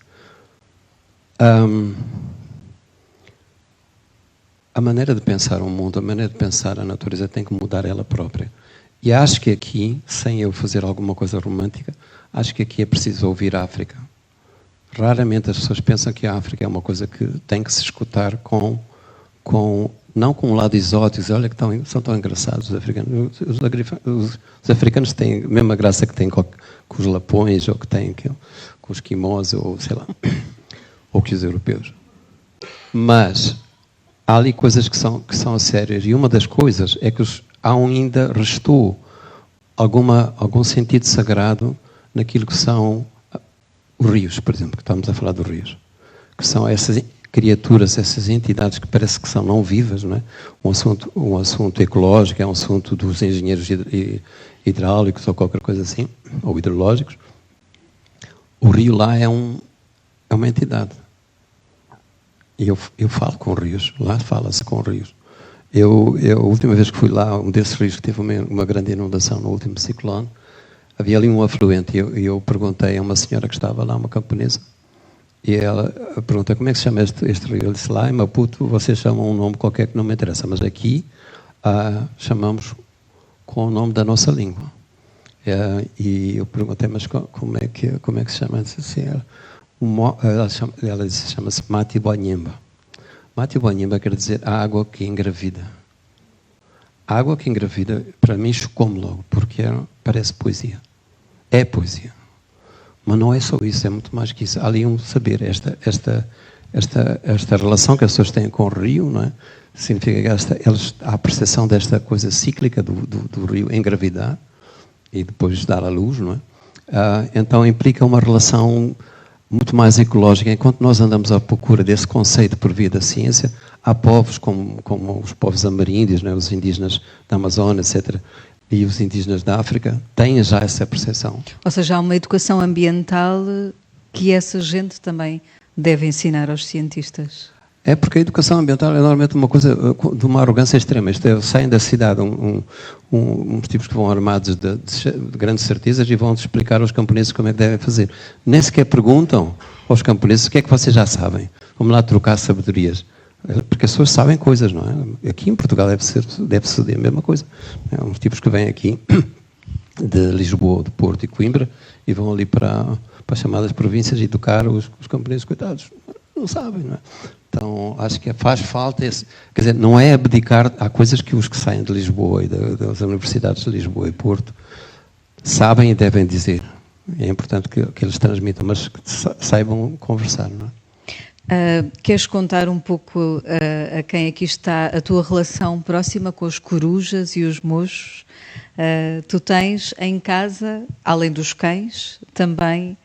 A maneira de pensar o mundo, a maneira de pensar a natureza tem que mudar ela própria. E acho que aqui, sem eu fazer alguma coisa romântica, acho que aqui é preciso ouvir a África. Raramente as pessoas pensam que a África é uma coisa que tem que se escutar não com um lado exótico, olha que são tão engraçados os africanos. Os africanos têm a mesma graça que têm com os lapões, ou que têm com os quimós, ou sei lá, ou que os europeus. Mas há ali coisas que são sérias, e uma das coisas é que ainda restou algum sentido sagrado naquilo que são os rios, por exemplo, que estamos a falar dos rios, que são essas criaturas, essas entidades que parece que são não vivas, não é? Um assunto ecológico, é um assunto dos engenheiros hidráulicos ou qualquer coisa assim, ou hidrológicos. O rio lá é uma entidade. E eu falo com rios, lá fala-se com rios. A última vez que fui lá, um desses rios que teve uma grande inundação no último ciclone, havia ali um afluente, e eu perguntei a uma senhora que estava lá, uma camponesa, e ela perguntou como é que se chama este rio. Ele disse, lá em Maputo vocês chamam um nome qualquer que não me interessa, mas aqui chamamos com o nome da nossa língua. E eu perguntei, mas como é que se chama? Ela disse assim, ela disse, chama-se Matiboanhemba. Matiboanhemba quer dizer a água que engravida. A água que engravida, para mim, chocou-me logo, porque parece poesia. É poesia. Mas não é só isso, é muito mais que isso. Há ali um saber, esta relação que as pessoas têm com o rio, não é? Significa que há a percepção desta coisa cíclica do rio engravidar e depois dar à luz, não é? Então implica uma relação muito mais ecológica. Enquanto nós andamos à procura desse conceito por via da ciência, há povos como os povos ameríndios, não é? Os indígenas da Amazônia, etc., e os indígenas da África têm já essa percepção. Ou seja, há uma educação ambiental que essa gente também deve ensinar aos cientistas. É porque a educação ambiental é normalmente uma coisa de uma arrogância extrema. Saem da cidade uns tipos que vão armados de grandes certezas e vão explicar aos camponeses como é que devem fazer. Nem sequer perguntam aos camponeses o que é que vocês já sabem. Vamos lá trocar sabedorias. Porque as pessoas sabem coisas, não é? Aqui em Portugal deve-se a mesma coisa. É uns tipos que vêm aqui de Lisboa, de Porto e Coimbra e vão ali para as chamadas províncias e educar os camponeses, coitados. Não sabem, não é? Então, acho que faz falta esse... Quer dizer, não é abdicar... Há coisas que os que saem de Lisboa e das universidades de Lisboa e Porto sabem e devem dizer. É importante que eles transmitam, mas que saibam conversar, não é? Queres contar um pouco a quem aqui está a tua relação próxima com os corujas e os mochos? Tu tens em casa, além dos cães, também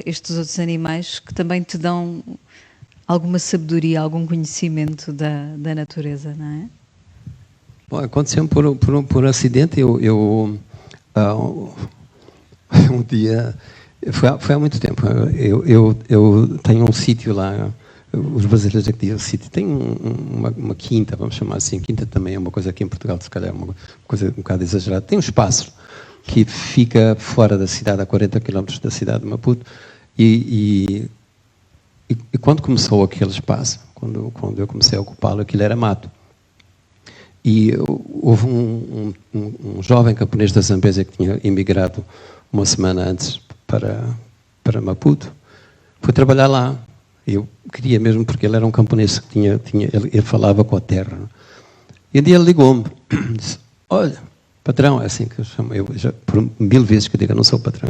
estes outros animais que também te dão alguma sabedoria, algum conhecimento da natureza, não é? Bom, aconteceu por acidente. Um dia, foi há muito tempo, eu tenho um sítio lá, os brasileiros aqui dizem o sítio, tem uma quinta, vamos chamar assim, quinta também é uma coisa aqui em Portugal, se calhar é uma coisa um bocado exagerada, tem um espaço que fica fora da cidade, a 40 km da cidade de Maputo, e quando começou aquele espaço, quando eu comecei a ocupá-lo, aquilo era mato. E houve um jovem camponês da Zambésia que tinha emigrado uma semana antes para Maputo, foi trabalhar lá. Eu queria mesmo, porque ele era um camponês que ele falava com a terra. E um dia ele ligou-me, disse: olha, patrão, é assim que eu chamo, eu já, por 1000 vezes que eu digo, eu não sou patrão.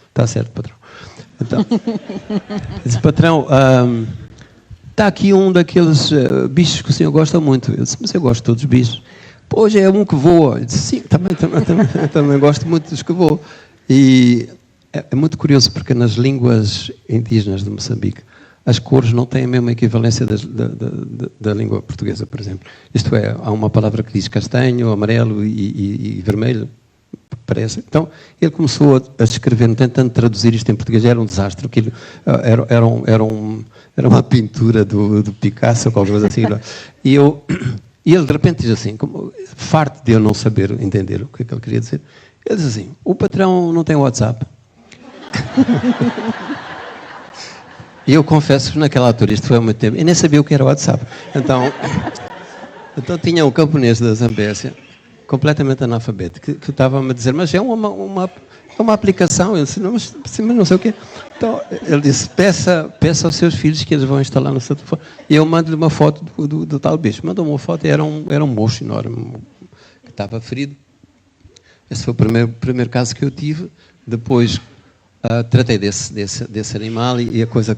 Está certo, patrão. Então, disse: patrão, está aqui um daqueles bichos que o senhor gosta muito. Eu disse: mas eu gosto de todos os bichos. Pois é um que voa. Eu disse: sim, também gosto muito dos que voam. E é muito curioso, porque nas línguas indígenas de Moçambique, as cores não têm a mesma equivalência da língua portuguesa, por exemplo. Isto é, há uma palavra que diz castanho, amarelo e vermelho, parece. Então, ele começou a escrever, tentando traduzir isto em português, era um desastre. Aquilo era uma pintura do Picasso, ou qualquer coisa assim. E ele, de repente, diz assim, farto de eu não saber entender o que é que ele queria dizer, ele diz assim: o patrão não tem WhatsApp? E eu confesso que naquela altura, isto foi há muito tempo, eu nem sabia o que era o WhatsApp. Então tinha um camponês da Zambésia, completamente analfabeto, que estava-me a dizer: mas é uma aplicação. Eu disse: não, mas não sei o quê. Então ele disse: peça aos seus filhos que eles vão instalar no seu telefone. E eu mando-lhe uma foto do tal bicho. Mandou uma foto e era um mocho enorme, que estava ferido. Esse foi o primeiro caso que eu tive. Depois tratei desse animal e a coisa,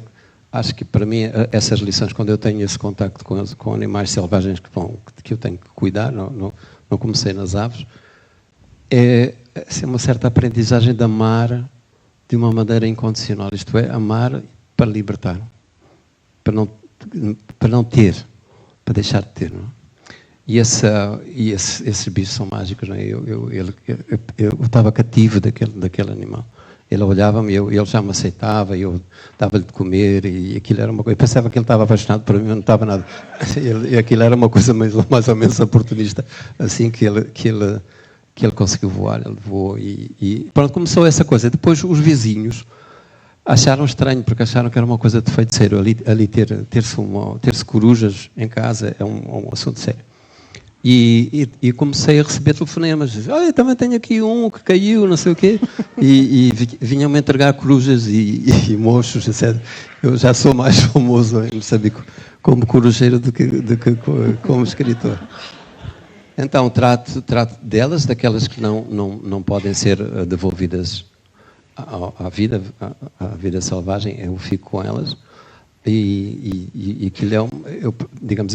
acho que para mim, essas lições, quando eu tenho esse contacto com animais selvagens que eu tenho que cuidar, não comecei nas aves, é uma certa aprendizagem de amar de uma maneira incondicional, isto é, amar para libertar, para não ter, para deixar de ter, não é? E esses bichos são mágicos, não é? Eu estava cativo daquele animal. Ele olhava-me, ele já me aceitava, eu dava-lhe de comer, e aquilo era uma coisa. Eu pensava que ele estava apaixonado por mim, mas não estava nada. E aquilo era uma coisa mais ou menos oportunista, assim que ele conseguiu voar. Ele voou e pronto, começou essa coisa. Depois os vizinhos acharam estranho, porque acharam que era uma coisa de feiticeiro. Ali ter-se corujas em casa é um assunto sério. E comecei a receber telefonemas. Olha, também tenho aqui um que caiu, não sei o quê. E vinham-me entregar corujas e mochos, etc. Eu já sou mais famoso em Moçambique como corujeiro do que como escritor. Então, trato delas, daquelas que não podem ser devolvidas à vida selvagem. Eu fico com elas. E aquilo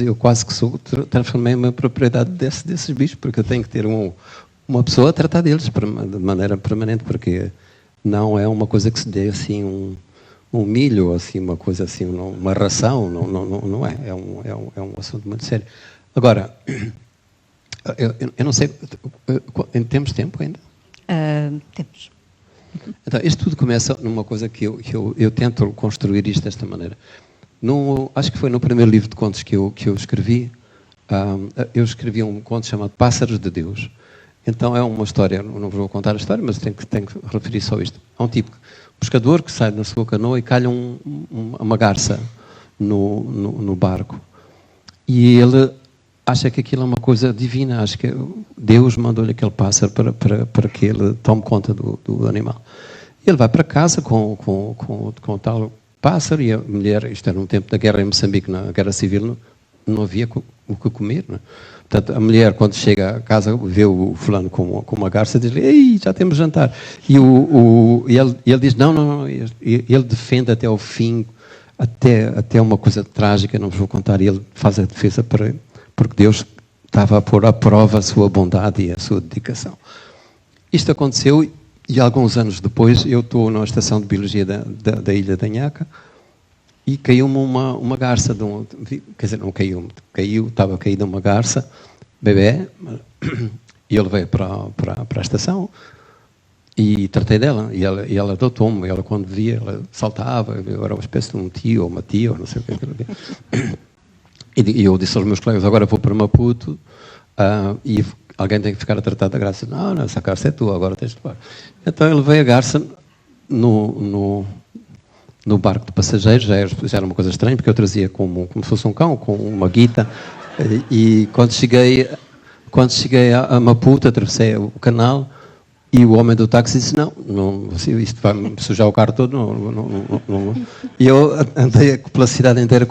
eu quase que transformei-me em propriedade desses bichos, porque eu tenho que ter uma pessoa a tratar deles de maneira permanente, porque não é uma coisa que se dê assim um milho, assim, uma coisa assim, uma ração, não é. É um assunto muito sério. Agora, eu não sei, temos tempo ainda? Temos. Então, isto tudo começa numa coisa que eu tento construir isto desta maneira. Acho que foi no primeiro livro de contos que eu escrevi. Eu escrevi um conto chamado Pássaros de Deus. Então é uma história, não vou contar a história, mas tenho que referir só isto. Há um tipo, pescador, que sai da sua canoa e calha uma garça no barco. E ele acha que aquilo é uma coisa divina, acha que Deus mandou-lhe aquele pássaro para que ele tome conta do animal. Ele vai para casa com o tal pássaro, e a mulher, isto era um tempo da guerra em Moçambique, na guerra civil, não havia o que comer, não é? Portanto, a mulher, quando chega a casa, vê o fulano com uma garça, diz-lhe: ei, já temos jantar. E ele diz: não, ele defende até ao fim, até uma coisa trágica, não vos vou contar, e ele faz a defesa porque Deus estava a pôr à prova a sua bondade e a sua dedicação. Isto aconteceu e alguns anos depois eu estou na estação de biologia da Ilha da Anhaca e caiu-me uma garça, quer dizer, não caiu, estava caída uma garça, bebê, e eu levei para a estação e tratei dela, e ela adotou-me, ela quando via, ela saltava, eu era uma espécie de um tio ou uma tia, ou não sei o que. E eu disse aos meus colegas, agora vou para Maputo, e alguém tem que ficar a tratar da garça. Não, essa garça é tua, agora tens de levar. Então eu levei a garça no barco de passageiros, já era uma coisa estranha, porque eu trazia como se fosse um cão, com uma guita, e quando cheguei a Maputo, atravessei o canal, e o homem do táxi disse, não isto vai sujar o carro todo, não. E eu andei pela cidade inteira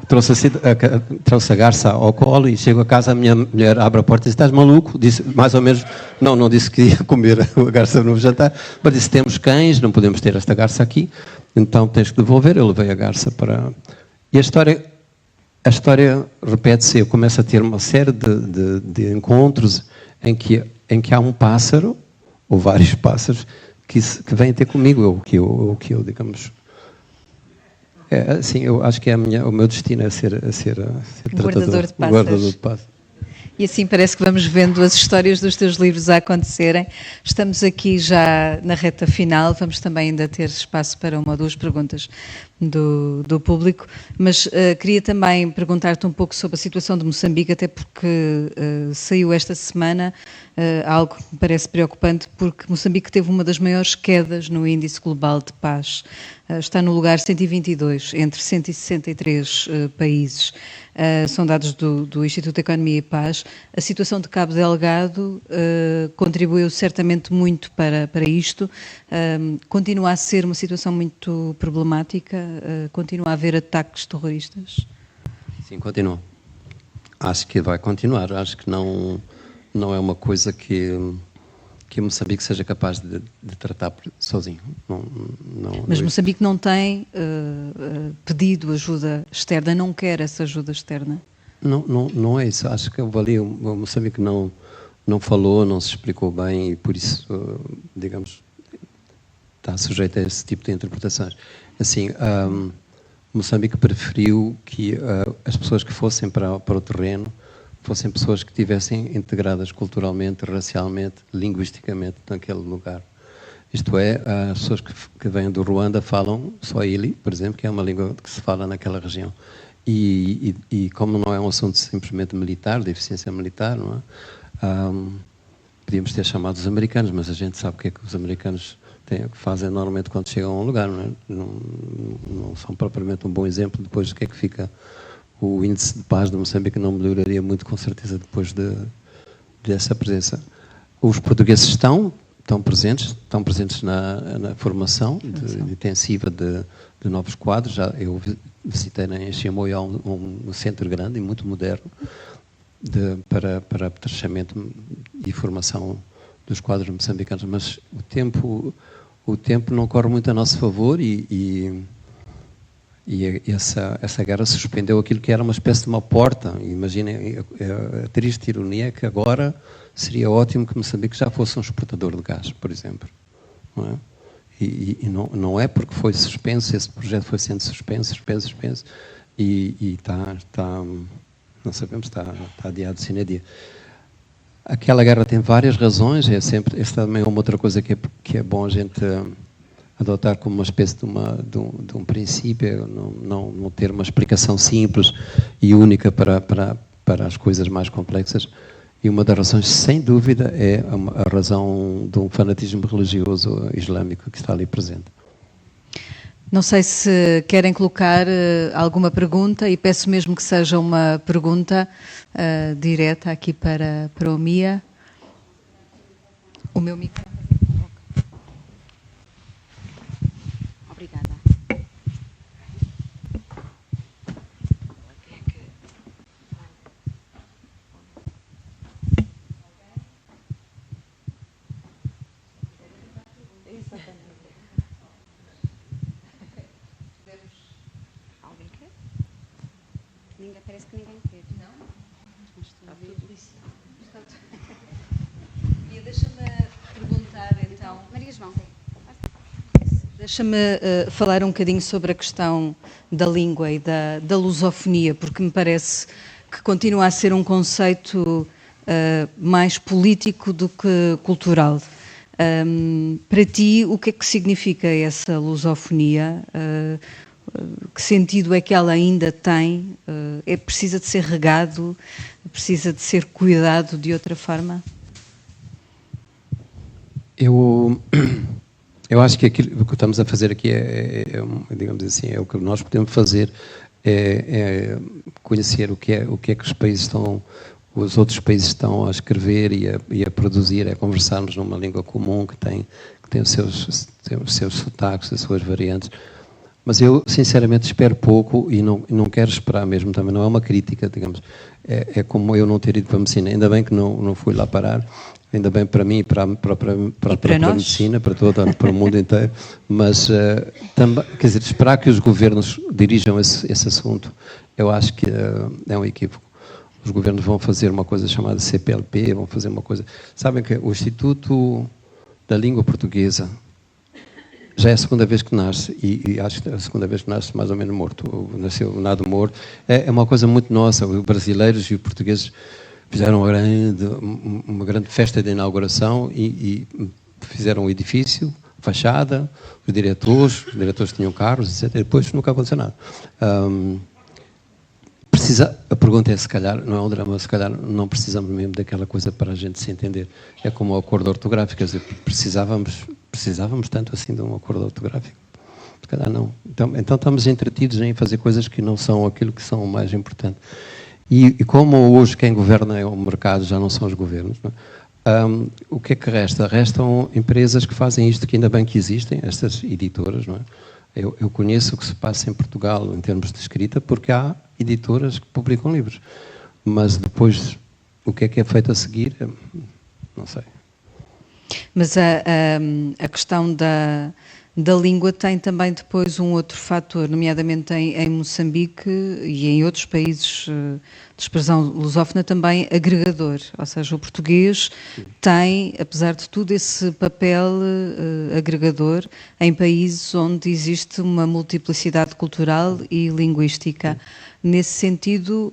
trouxe a garça ao colo e chego a casa, a minha mulher abre a porta e diz, estás maluco? Disse, mais ou menos, não disse que ia comer a garça no jantar, mas disse, temos cães, não podemos ter esta garça aqui, então tens que devolver. Eu levei a garça para... E a história repete-se, eu começo a ter uma série de encontros em que há um pássaro, ou vários pássaros, que vêm ter comigo, ou que eu digamos... assim, eu acho que o meu destino é ser guardador de pássaros. Guardador de pássaros. E assim parece que vamos vendo as histórias dos teus livros a acontecerem. Estamos aqui já na reta final, vamos também ainda ter espaço para uma ou duas perguntas do público, mas queria também perguntar-te um pouco sobre a situação de Moçambique, até porque saiu esta semana algo que me parece preocupante, porque Moçambique teve uma das maiores quedas no Índice Global de Paz. Está no lugar 122, entre 163 países. São dados do Instituto de Economia e Paz. A situação de Cabo Delgado contribuiu certamente muito para isto. Continua a ser uma situação muito problemática? Continua a haver ataques terroristas? Sim, continua. Acho que vai continuar. Acho que não é uma coisa que Moçambique seja capaz de tratar sozinho. Mas Moçambique não tem pedido ajuda externa, não quer essa ajuda externa? Não é isso. Acho que o Moçambique não falou, não se explicou bem e por isso, digamos, está sujeito a esse tipo de interpretações. Assim, Moçambique preferiu que as pessoas que fossem para o terreno fossem pessoas que estivessem integradas culturalmente, racialmente, linguisticamente naquele lugar. Isto é, as pessoas que vêm do Ruanda falam Swahili, por exemplo, que é uma língua que se fala naquela região. E como não é um assunto simplesmente militar, de eficiência militar, não é? Podíamos ter chamado os americanos, mas a gente sabe o que é que os americanos fazem normalmente quando chegam a um lugar, não é? Não são propriamente um bom exemplo depois do que é que fica. O índice de paz de Moçambique não melhoraria muito, com certeza, depois dessa presença. Os portugueses estão presentes na formação intensiva de novos quadros. Eu visitei em Chimoio um centro grande e muito moderno para treinamento e formação dos quadros moçambicanos, mas o tempo não corre muito a nosso favor e essa guerra suspendeu aquilo que era uma espécie de uma porta. Imaginem, a triste ironia é que agora seria ótimo que Moçambique já fosse um exportador de gás, por exemplo. Não é? E não é porque foi suspenso, esse projeto foi sendo suspenso, e está não sabemos, está adiado sine die. Aquela guerra tem várias razões, esta também é uma outra coisa que é bom a gente adotar como uma espécie de um princípio, não ter uma explicação simples e única para as coisas mais complexas. E uma das razões, sem dúvida, é a razão de um fanatismo religioso islâmico que está ali presente. Não sei se querem colocar alguma pergunta, e peço mesmo que seja uma pergunta direta aqui para o Mia. O meu microfone. Obrigada. Alguém quer? Parece que ninguém quer. Não? E deixa-me perguntar, então... Maria João. Deixa-me falar um bocadinho sobre a questão da língua e da lusofonia, porque me parece que continua a ser um conceito mais político do que cultural. Para ti, o que é que significa essa lusofonia? Que sentido é que ela ainda tem? Precisa de ser regado? Precisa de ser cuidado de outra forma? Eu acho que aquilo que estamos a fazer aqui digamos assim, é o que nós podemos fazer, é conhecer o que é que os outros países estão a escrever e a produzir, é conversarmos numa língua comum que tem os seus sotaques, as suas variantes. Mas eu, sinceramente, espero pouco e não quero esperar mesmo também. Não é uma crítica, digamos. É como eu não ter ido para a medicina. Ainda bem que não fui lá parar. Ainda bem para mim, para a medicina, para o mundo inteiro. Mas, também, quer dizer, esperar que os governos dirijam esse assunto, eu acho que é um equívoco. Os governos vão fazer uma coisa chamada CPLP, vão fazer uma coisa... Sabem que o Instituto da Língua Portuguesa já é a segunda vez que nasce, e acho que é a segunda vez que nasce mais ou menos morto. Nasceu nada morto. É uma coisa muito nossa. Os brasileiros e os portugueses fizeram uma grande festa de inauguração e fizeram um edifício, fachada, os diretores tinham carros, etc. E depois nunca aconteceu nada. A pergunta é, se calhar, não é um drama, se calhar não precisamos mesmo daquela coisa para a gente se entender. É como o acordo ortográfico, quer dizer, precisávamos tanto assim de um acordo ortográfico? Se calhar não. Então estamos entretidos em fazer coisas que não são aquilo que são o mais importante. E como hoje quem governa é o mercado, já não são os governos, não é? O que é que resta? Restam empresas que fazem isto, que ainda bem que existem, estas editoras, não é? Eu conheço o que se passa em Portugal em termos de escrita, porque há editoras que publicam livros. Mas depois, o que é feito a seguir? Não sei. Mas a questão da língua tem também depois um outro fator, nomeadamente em Moçambique e em outros países de expressão lusófona também agregador, ou seja, o português tem, apesar de tudo, esse papel agregador em países onde existe uma multiplicidade cultural e linguística. Nesse sentido,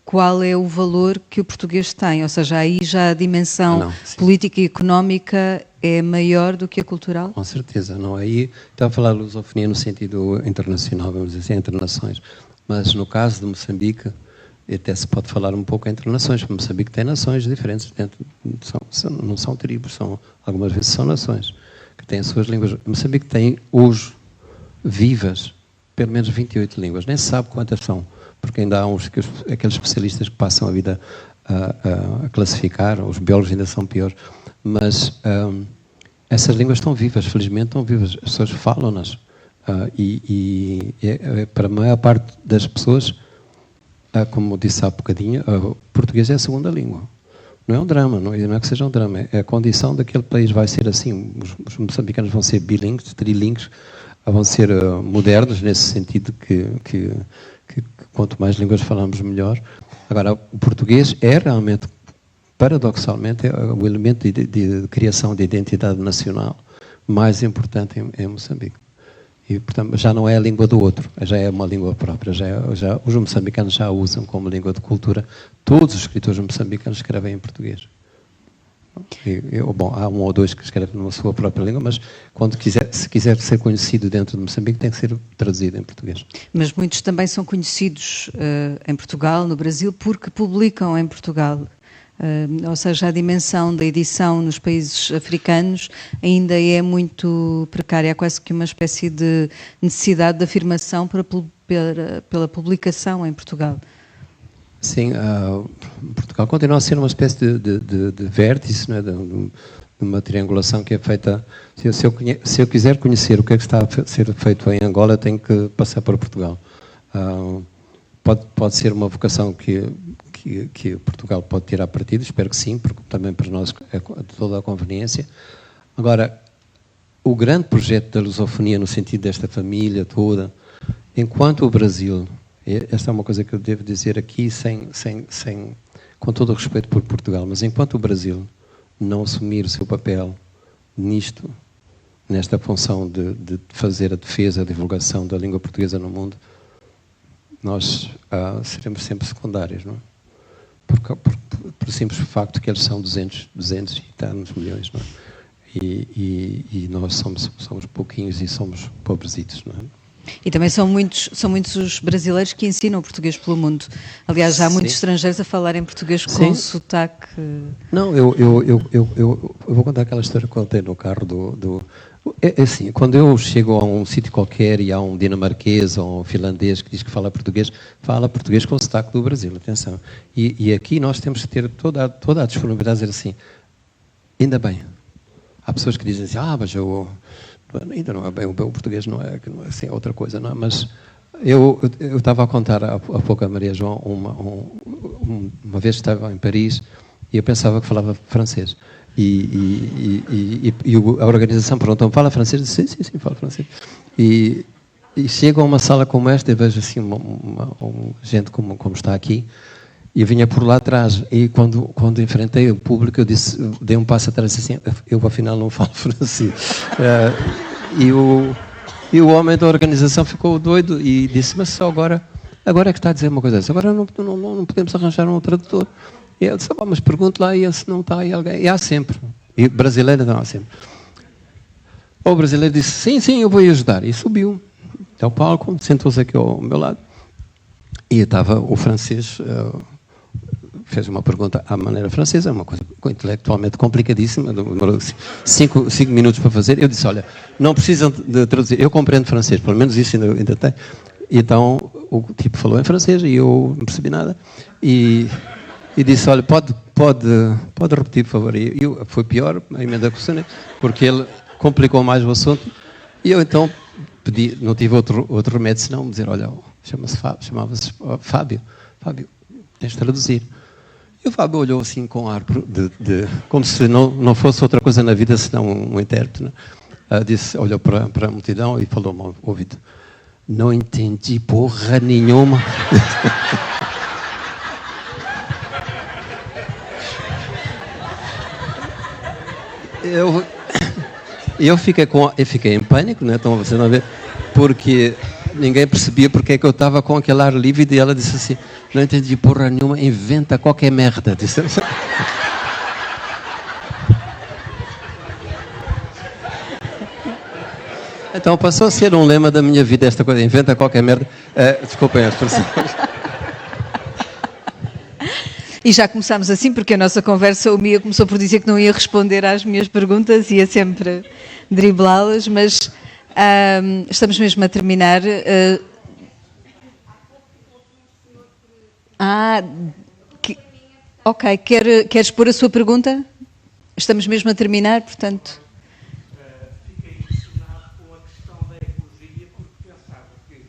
qual é o valor que o português tem? Ou seja, aí já a dimensão política e económica é maior do que a cultural? Com certeza, não. Aí estava a falar de lusofonia no sentido internacional, vamos dizer, entre nações. Mas no caso de Moçambique, até se pode falar um pouco entre nações. Moçambique tem nações diferentes, não são tribos, algumas vezes são nações, que têm as suas línguas. Moçambique tem hoje, vivas, pelo menos 28 línguas. Nem se sabe quantas são, porque ainda há aqueles especialistas que passam a vida a classificar, os biólogos ainda são piores. Mas essas línguas estão vivas, felizmente estão vivas, as pessoas falam-nas. Para a maior parte das pessoas, como disse há bocadinho, o português é a segunda língua. Não é um drama, não é que seja um drama, é a condição daquele país vai ser assim. Os moçambicanos vão ser bilíngues, trilíngues, vão ser modernos, nesse sentido que quanto mais línguas falamos, melhor. Agora, o português é realmente, paradoxalmente, é o elemento de criação de identidade nacional mais importante em Moçambique. E, portanto, já não é a língua do outro, já é uma língua própria. Os moçambicanos já a usam como língua de cultura. Todos os escritores moçambicanos escrevem em português. Há um ou dois que escrevem na sua própria língua, mas se quiser ser conhecido dentro de Moçambique, tem que ser traduzido em português. Mas muitos também são conhecidos em Portugal, no Brasil, porque publicam em Portugal. Ou seja, a dimensão da edição nos países africanos ainda é muito precária. Há quase que uma espécie de necessidade de afirmação pela publicação em Portugal. Sim, Portugal continua a ser uma espécie de vértice, não é? de uma triangulação que é feita... Se eu quiser conhecer o que é que está a ser feito em Angola, tenho que passar por Portugal. Pode ser uma vocação que Portugal pode tirar partido, espero que sim, porque também para nós é de toda a conveniência. Agora, o grande projeto da lusofonia, no sentido desta família toda, enquanto o Brasil... Esta é uma coisa que eu devo dizer aqui sem com todo o respeito por Portugal, mas enquanto o Brasil não assumir o seu papel nisto, nesta função de fazer a defesa, a divulgação da língua portuguesa no mundo, nós seremos sempre secundários, não é? Por simples facto que eles são 200 e tantos milhões, não é? E nós somos pouquinhos e somos pobrezitos, não é? E também são muitos os brasileiros que ensinam português pelo mundo. Aliás, há muitos estrangeiros a falar em português com sotaque. Não, eu vou contar aquela história que contei no carro É assim, quando eu chego a um sítio qualquer e há um dinamarquês ou um finlandês que diz que fala português com o sotaque do Brasil, atenção. E aqui nós temos que ter toda a disponibilidade de dizer assim, ainda bem. Há pessoas que dizem assim, mas ainda não é bem, o português não é assim, é outra coisa, não é? Mas eu estava a contar há pouco a Maria João, uma vez estava em Paris e eu pensava que falava francês. E a organização perguntou, fala francês? Eu disse, sim, falo francês. E chego a uma sala como esta e vejo assim gente como está aqui, e eu vinha por lá atrás, e quando enfrentei o público, eu dei um passo atrás e disse assim, eu afinal não falo francês. E o homem da organização ficou doido e disse, mas só agora é que está a dizer uma coisa dessa, agora não podemos arranjar um tradutor. E eu disse, mas pergunto lá, e se não está aí alguém? E há sempre. E brasileiro não há sempre. O brasileiro disse, sim, eu vou ajudar. E subiu até o palco, sentou-se aqui ao meu lado. E estava o francês, fez uma pergunta à maneira francesa, uma coisa intelectualmente complicadíssima, demorou 5 minutos para fazer. Eu disse, olha, não precisam de traduzir, eu compreendo francês, pelo menos isso ainda tem. Então, o tipo falou em francês e eu não percebi nada. E disse, olha, pode repetir, por favor. E foi pior, a emenda constitucional, porque ele complicou mais o assunto. E eu então pedi, não tive outro remédio senão dizer, olha, chamava-se Fábio, tens de traduzir. E o Fábio olhou assim com ar como se não fosse outra coisa na vida senão um intérprete, né? Olhou para a multidão e falou-me ao ouvido, não entendi porra nenhuma. Eu fiquei em pânico, né? Então você não vê, porque ninguém percebia porque é que eu estava com aquele ar lívido, e ela disse assim, não entendi porra nenhuma, inventa qualquer merda. Então passou a ser um lema da minha vida esta coisa, inventa qualquer merda. Desculpem a expressão. E já começámos assim, porque a nossa conversa, o Mia começou por dizer que não ia responder às minhas perguntas, ia sempre driblá-las, mas estamos mesmo a terminar. Ok, queres pôr a sua pergunta? Estamos mesmo a terminar, portanto... Fiquei impressionado com a questão da ecologia, porque pensava que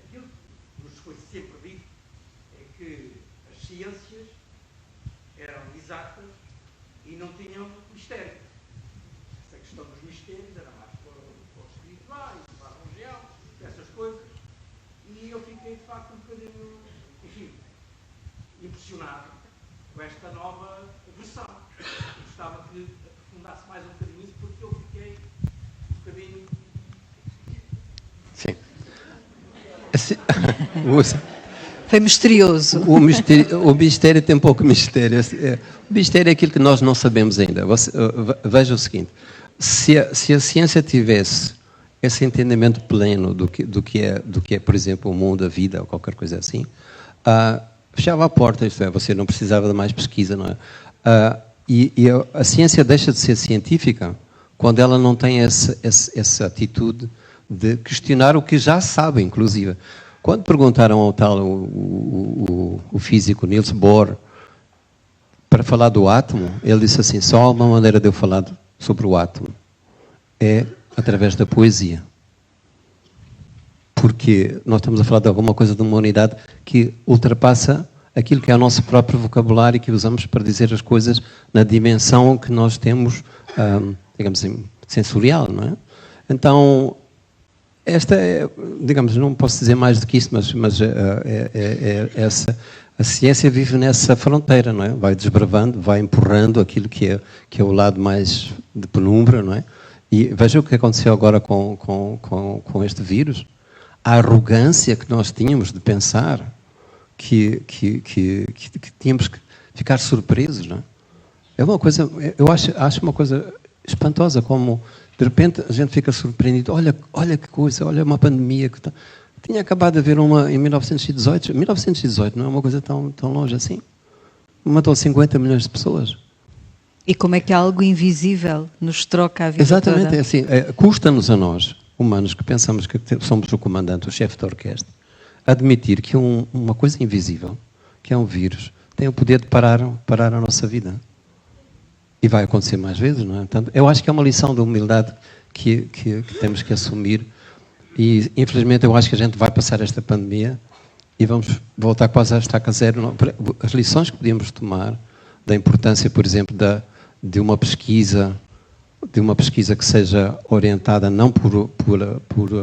aquilo que nos foi sempre dito é que as ciências eram exatas e não tinham mistério. Essa questão dos mistérios era mais para os espirituais, para a religião, essas coisas. E eu fiquei, de facto, um bocadinho, enfim, impressionado com esta nova versão. Eu gostava que aprofundasse mais um bocadinho isso, porque eu fiquei um bocadinho... Sim. Foi misterioso. O mistério tem pouco mistério. O mistério é aquilo que nós não sabemos ainda. Veja o seguinte, se a ciência tivesse esse entendimento pleno do que é, por exemplo, o mundo, a vida, ou qualquer coisa assim, fechava a porta, isto é, você não precisava de mais pesquisa, não é? E a ciência deixa de ser científica quando ela não tem essa atitude de questionar o que já sabe, inclusive. Quando perguntaram ao tal, o físico Niels Bohr, para falar do átomo, ele disse assim, só há uma maneira de eu falar sobre o átomo, é através da poesia. Porque nós estamos a falar de alguma coisa de uma unidade que ultrapassa aquilo que é o nosso próprio vocabulário e que usamos para dizer as coisas na dimensão que nós temos, digamos assim, sensorial, não é? Então, esta é, digamos, não posso dizer mais do que isso, mas a ciência vive nessa fronteira, não é? Vai desbravando, vai empurrando aquilo que é o lado mais de penumbra, não é? E veja o que aconteceu agora com este vírus. A arrogância que nós tínhamos de pensar que tínhamos que ficar surpresos, não é? É uma coisa, eu acho uma coisa espantosa, como de repente a gente fica surpreendido. Olha que coisa, olha uma pandemia que tinha acabado de haver uma em 1918. 1918 não é uma coisa tão longe assim. Matou 50 milhões de pessoas. E como é que algo invisível nos troca a vida Exatamente, toda? é assim. Custa-nos a nós, humanos, que pensamos que somos o comandante, o chefe de orquestra, admitir que uma coisa invisível, que é um vírus, tem o poder de parar a nossa vida. E vai acontecer mais vezes, não é? Portanto, eu acho que é uma lição de humildade que temos que assumir. E, infelizmente, eu acho que a gente vai passar esta pandemia e vamos voltar quase a estaca zero. As lições que podíamos tomar da importância, por exemplo, de uma pesquisa que seja orientada não por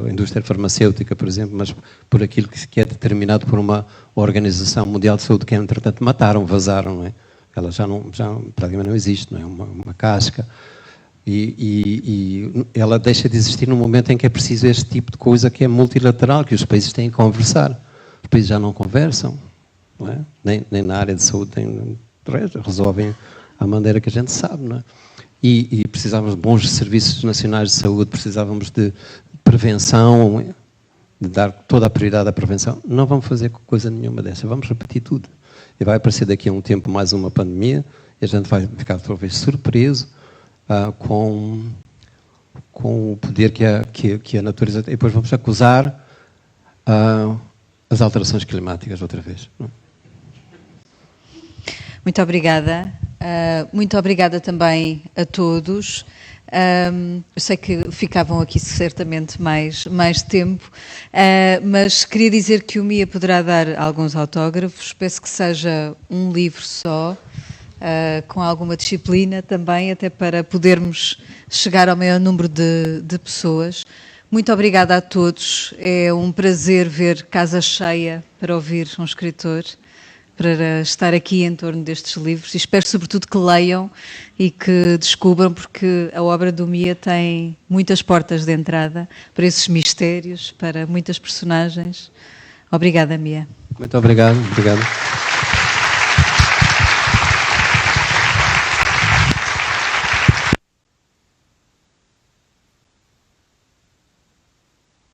a indústria farmacêutica, por exemplo, mas por aquilo que é determinado por uma Organização Mundial de Saúde, que, entretanto, vazaram, não é? Ela já praticamente não existe, não é? Uma casca. E ela deixa de existir no momento em que é preciso este tipo de coisa que é multilateral, que os países têm que conversar. Os países já não conversam, não é? Nem na área de saúde, resolvem à maneira que a gente sabe, não é? E precisávamos de bons serviços nacionais de saúde, precisávamos de prevenção, de dar toda a prioridade à prevenção. Não vamos fazer coisa nenhuma dessa, vamos repetir tudo. E vai aparecer daqui a um tempo mais uma pandemia e a gente vai ficar talvez surpreso com o poder que a natureza tem. E depois vamos acusar as alterações climáticas outra vez. Não? Muito obrigada. Muito obrigada também a todos. Eu sei que ficavam aqui certamente mais tempo, mas queria dizer que o Mia poderá dar alguns autógrafos. Peço que seja um livro só, com alguma disciplina também, até para podermos chegar ao maior número de pessoas. Muito obrigada a todos. É um prazer ver casa cheia para ouvir um escritor, para estar aqui em torno destes livros, e espero sobretudo que leiam e que descubram, porque a obra do Mia tem muitas portas de entrada para esses mistérios, para muitas personagens. Obrigada, Mia. Muito obrigado.